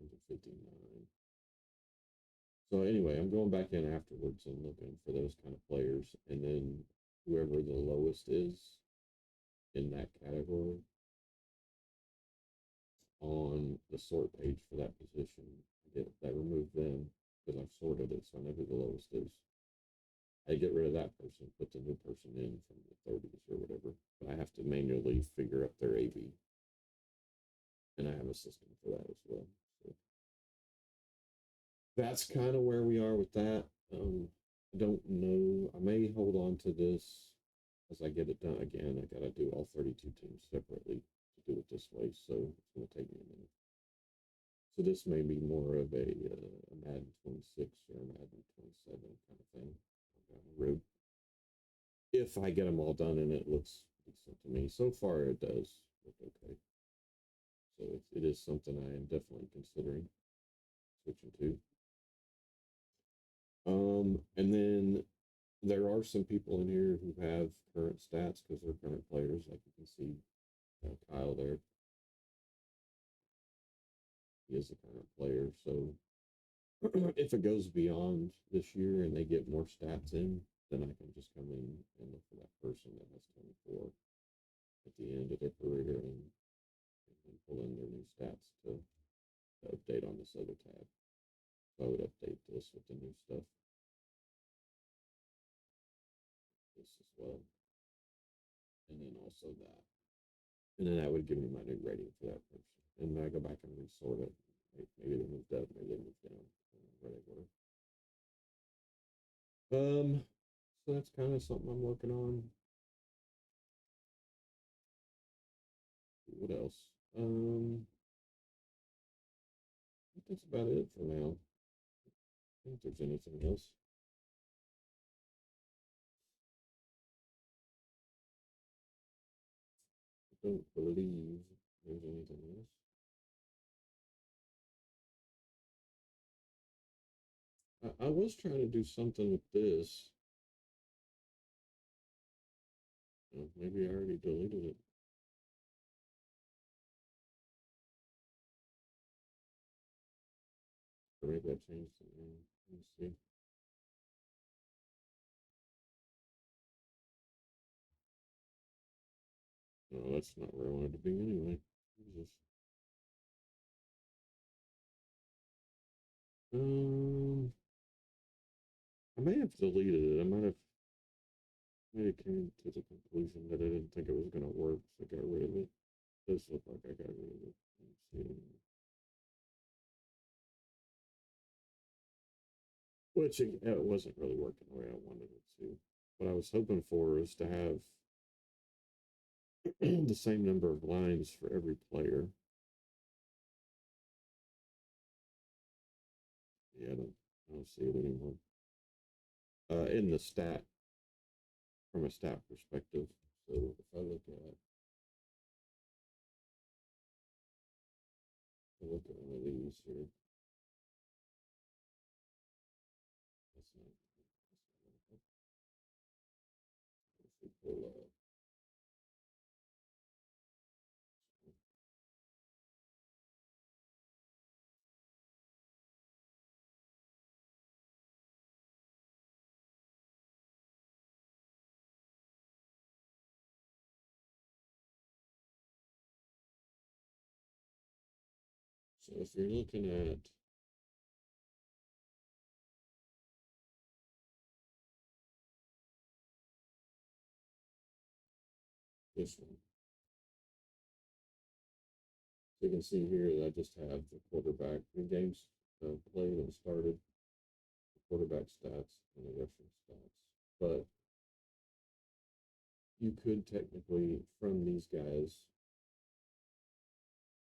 Speaker 7: Into 59. So anyway, I'm going back in afterwards and looking for those kind of players, and then whoever the lowest is in that category on the sort page for that position, I remove them because I've sorted it, so I know who the lowest is. I get rid of that person, put the new person in from the 30s or whatever, but I have to manually figure up their AV, and I have a system for that as well. So that's kind of where we are with that. I don't know. I may hold on to this as I get it done. Again, I got to do all 32 teams separately to do it this way, so it's going to take me a minute. So this may be more of a Madden 26 or a Madden 27 kind of thing down the road. If I get them all done and it looks decent to me. So far, it does look okay. So it is something I am definitely considering switching to. And then there are some people in here who have current stats because they're current players. Like you can see Kyle there. He is a current player. So if it goes beyond this year and they get more stats in, then I can just come in and look for that person that has 24 at the end of their career and pull in their new stats to update on this other tab. So I would update this with the new stuff. This as well. And then also that. And then that would give me my new rating for that person. And then I go back and resort it. Maybe they moved up, maybe they moved down, where they were. So that's kind of something I'm working on. What else? I think that's about it for now. I think there's anything else. I don't believe there's anything else. I was trying to do something with this. Maybe I already deleted it. Or maybe I changed the name. Let me see. No, that's not where I wanted to be anyway. Jesus. I may have deleted it. I might have came to the conclusion that I didn't think it was going to work, so I got rid of it. It does look like I got rid of it. Let's see. Which it wasn't really working the way I wanted it to. What I was hoping for was to have the same number of lines for every player. Yeah, I don't see it anymore. In the stat, from a stat perspective. So if I look at one of these here. That's not if we pull up. So if you're looking at this one, so you can see here that I just have the quarterback, the games played and started, the quarterback stats, and the rushing stats. But you could technically, from these guys,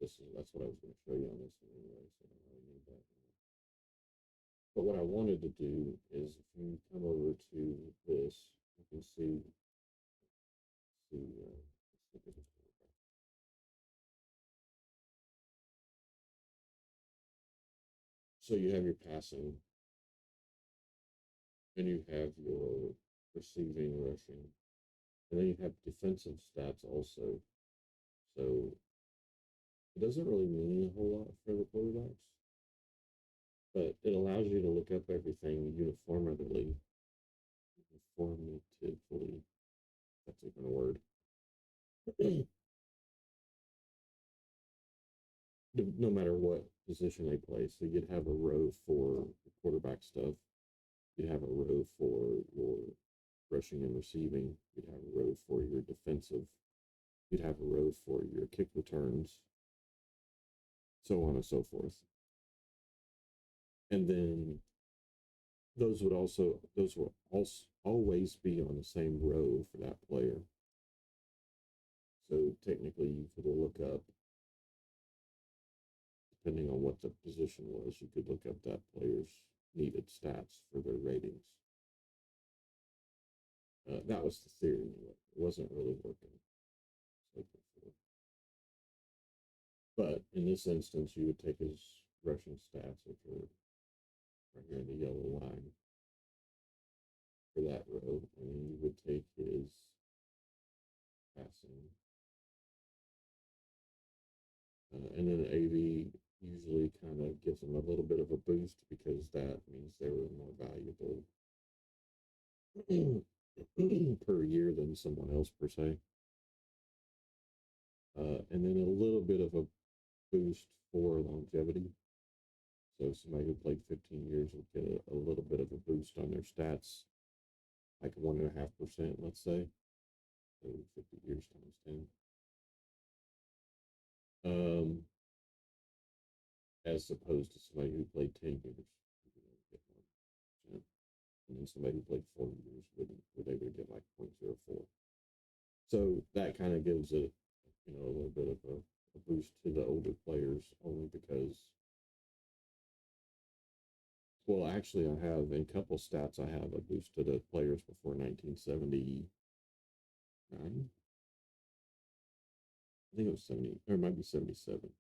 Speaker 7: that's what I was going to show you on this one anyway, so I don't really need that now. But what I wanted to do is if you come over to this, you can see let's look at the quarterback. So you have your passing, and you have your receiving, rushing, and then you have defensive stats also. So it doesn't really mean a whole lot for the quarterbacks, but it allows you to look up everything uniformly. That's even a word. No matter what position they play. So you'd have a row for the quarterback stuff. You'd have a row for your rushing and receiving. You'd have a row for your defensive. You'd have a row for your kick returns, so on and so forth. And then those will always be on the same row for that player. So technically you could look up, depending on what the position was, you could look up that player's needed stats for their ratings. That was the theory anyway. It wasn't really working. But in this instance, you would take his rushing stats, which are right here in the yellow line for that row, and then you would take his passing. And then AV usually kind of gives them a little bit of a boost because that means they were more valuable per year than someone else per se. And then a little bit of a boost for longevity. So somebody who played 15 years would get a little bit of a boost on their stats, like 1.5%, let's say. So 50 years times 10. As opposed to somebody who played 10 years, get 1%. And then somebody who played 4 years would able to get like 0.04. So that kind of gives it, a little bit of a boost to the older players, only because, well, actually, I have in a couple stats, I have a boost to the players before 1979. I think it was 70, or it might be 77.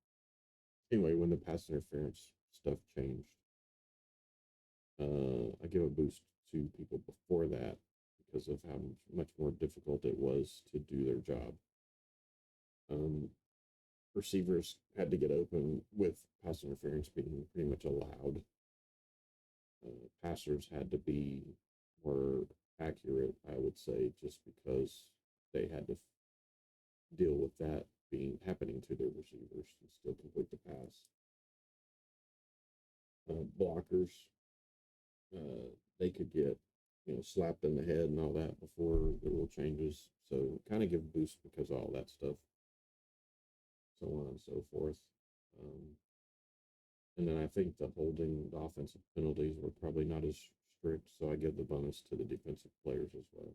Speaker 7: Anyway, when the pass interference stuff changed, I give a boost to people before that because of how much more difficult it was to do their job. Receivers had to get open with pass interference being pretty much allowed. Passers had to be more accurate, I would say, just because they had to deal with that being happening to their receivers and still complete the pass. Blockers, they could get slapped in the head and all that before the rule changes. So kind of give a boost because of all that stuff, so on and so forth. And then I think the holding, the offensive penalties were probably not as strict, so I give the bonus to the defensive players as well.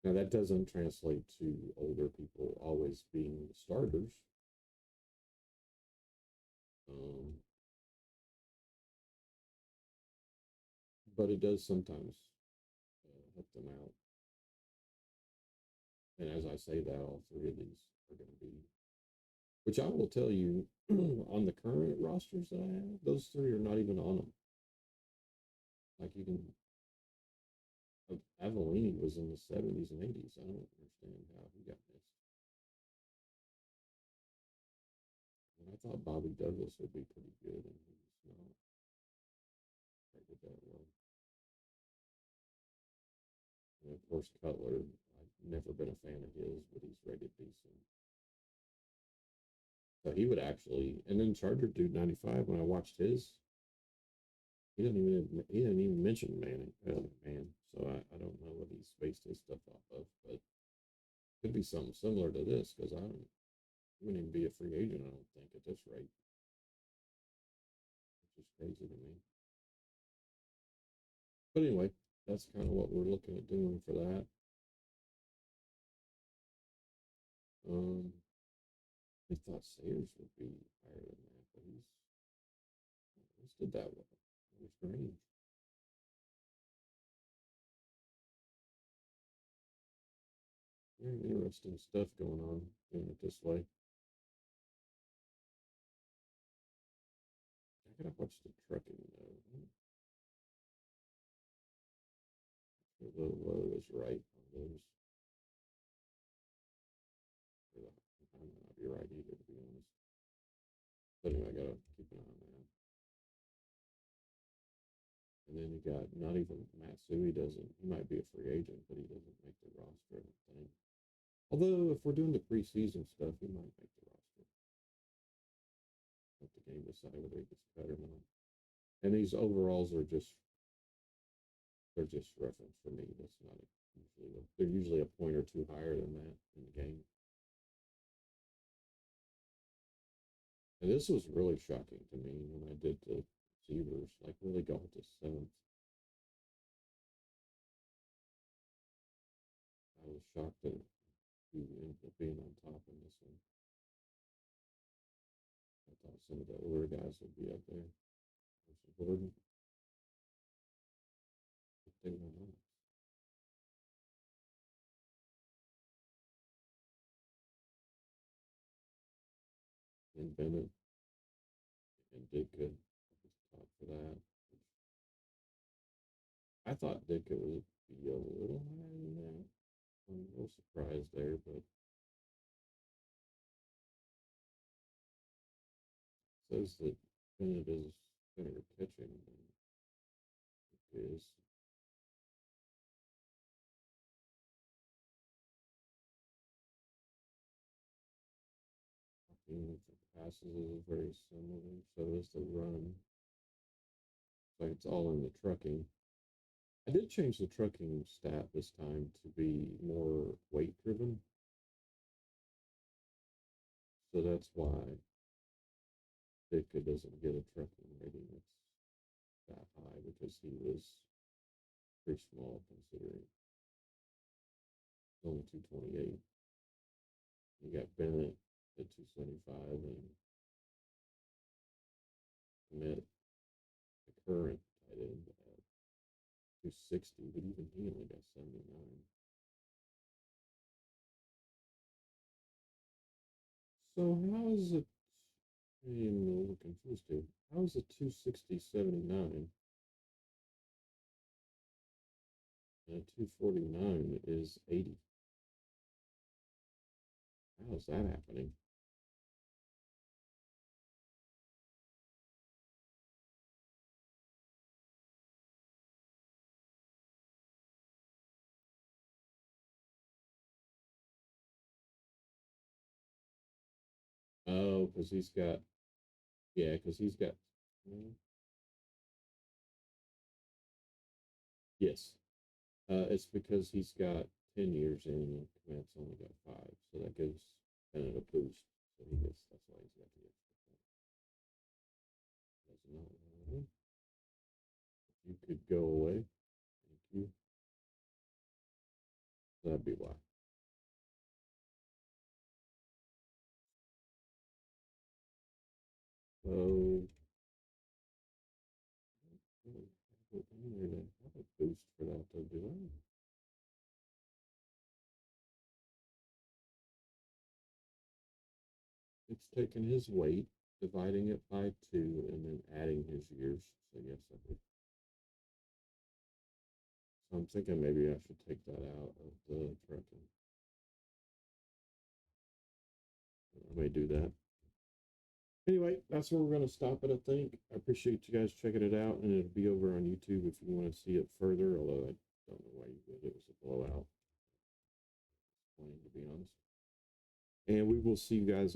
Speaker 7: Now that doesn't translate to older people always being starters. But it does sometimes help them out. And as I say that, all three of these are going to be, which I will tell you, on the current rosters that I have, those three are not even on them. Like you can, Avellini was in the 70s and 80s. I don't understand how he got missed. And I thought Bobby Douglas would be pretty good, and he's not rated that well. And of course, Cutler, I've never been a fan of his, but he's rated decent. So he would actually, and then Charger Dude 95, when I watched his, he didn't even mention man. So I don't know what he's based his stuff off of, but could be something similar to this because he wouldn't even be a free agent, I don't think, at this rate, which is crazy to me. But anyway, that's kind of what we're looking at doing for that. I thought Sayers would be higher than that, but he's listed that way. It was strange. Very interesting stuff going on doing it this way. I gotta watch the trucking though. The little low is right on those. I might not be right either, to be honest. But anyway, I gotta keep an eye on that. And then you got not even Matsui he might be a free agent, but he doesn't make the roster, I don't think. Although if we're doing the preseason stuff, he might make the roster. Let the game decide whether he gets cut or not. And these overalls are just reference for me. That's not they're usually a point or two higher than that in the game. And this was really shocking to me when I did the receivers, like really got to 7th. I was shocked that he ended up being on top in this one. I thought some of the older guys would be up there. Gordon. They were not. And Bennett and Ditka at the top for that. I thought Ditka would be a little higher than that. I'm a little surprised there, but it says that Bennett is better pitching than it is. The passes is very similar, so is the run. Like it's all in the trucking. I did change the trucking stat this time to be more weight driven. So that's why Ditka doesn't get a trucking rating that's that high because he was pretty small considering only 228. You got Bennett at 275 and Met, the current tight end, at 260, but even he only got 79. So how is it? I'm a little confused here. How is it 260.79? And 249 is 80. How is that happening? Oh, because he's got, yeah, because he's got, yes. It's because he's got 10 years in and Komet's only got 5. So that gives Bennett a boost. So he gets, that's why he's got the extra point. Does not want you could go away. Thank you. That'd be why. So, I don't really have a boost for that though, do I? It's taking his weight, dividing it by 2, and then adding his years. So yes, I would. So I'm thinking maybe I should take that out of the tracking. I may do that. Anyway, that's where we're going to stop it, I think. I appreciate you guys checking it out, and it'll be over on YouTube if you want to see it further, although I don't know why you would. It was a blowout. Plain, to be honest. And we will see you guys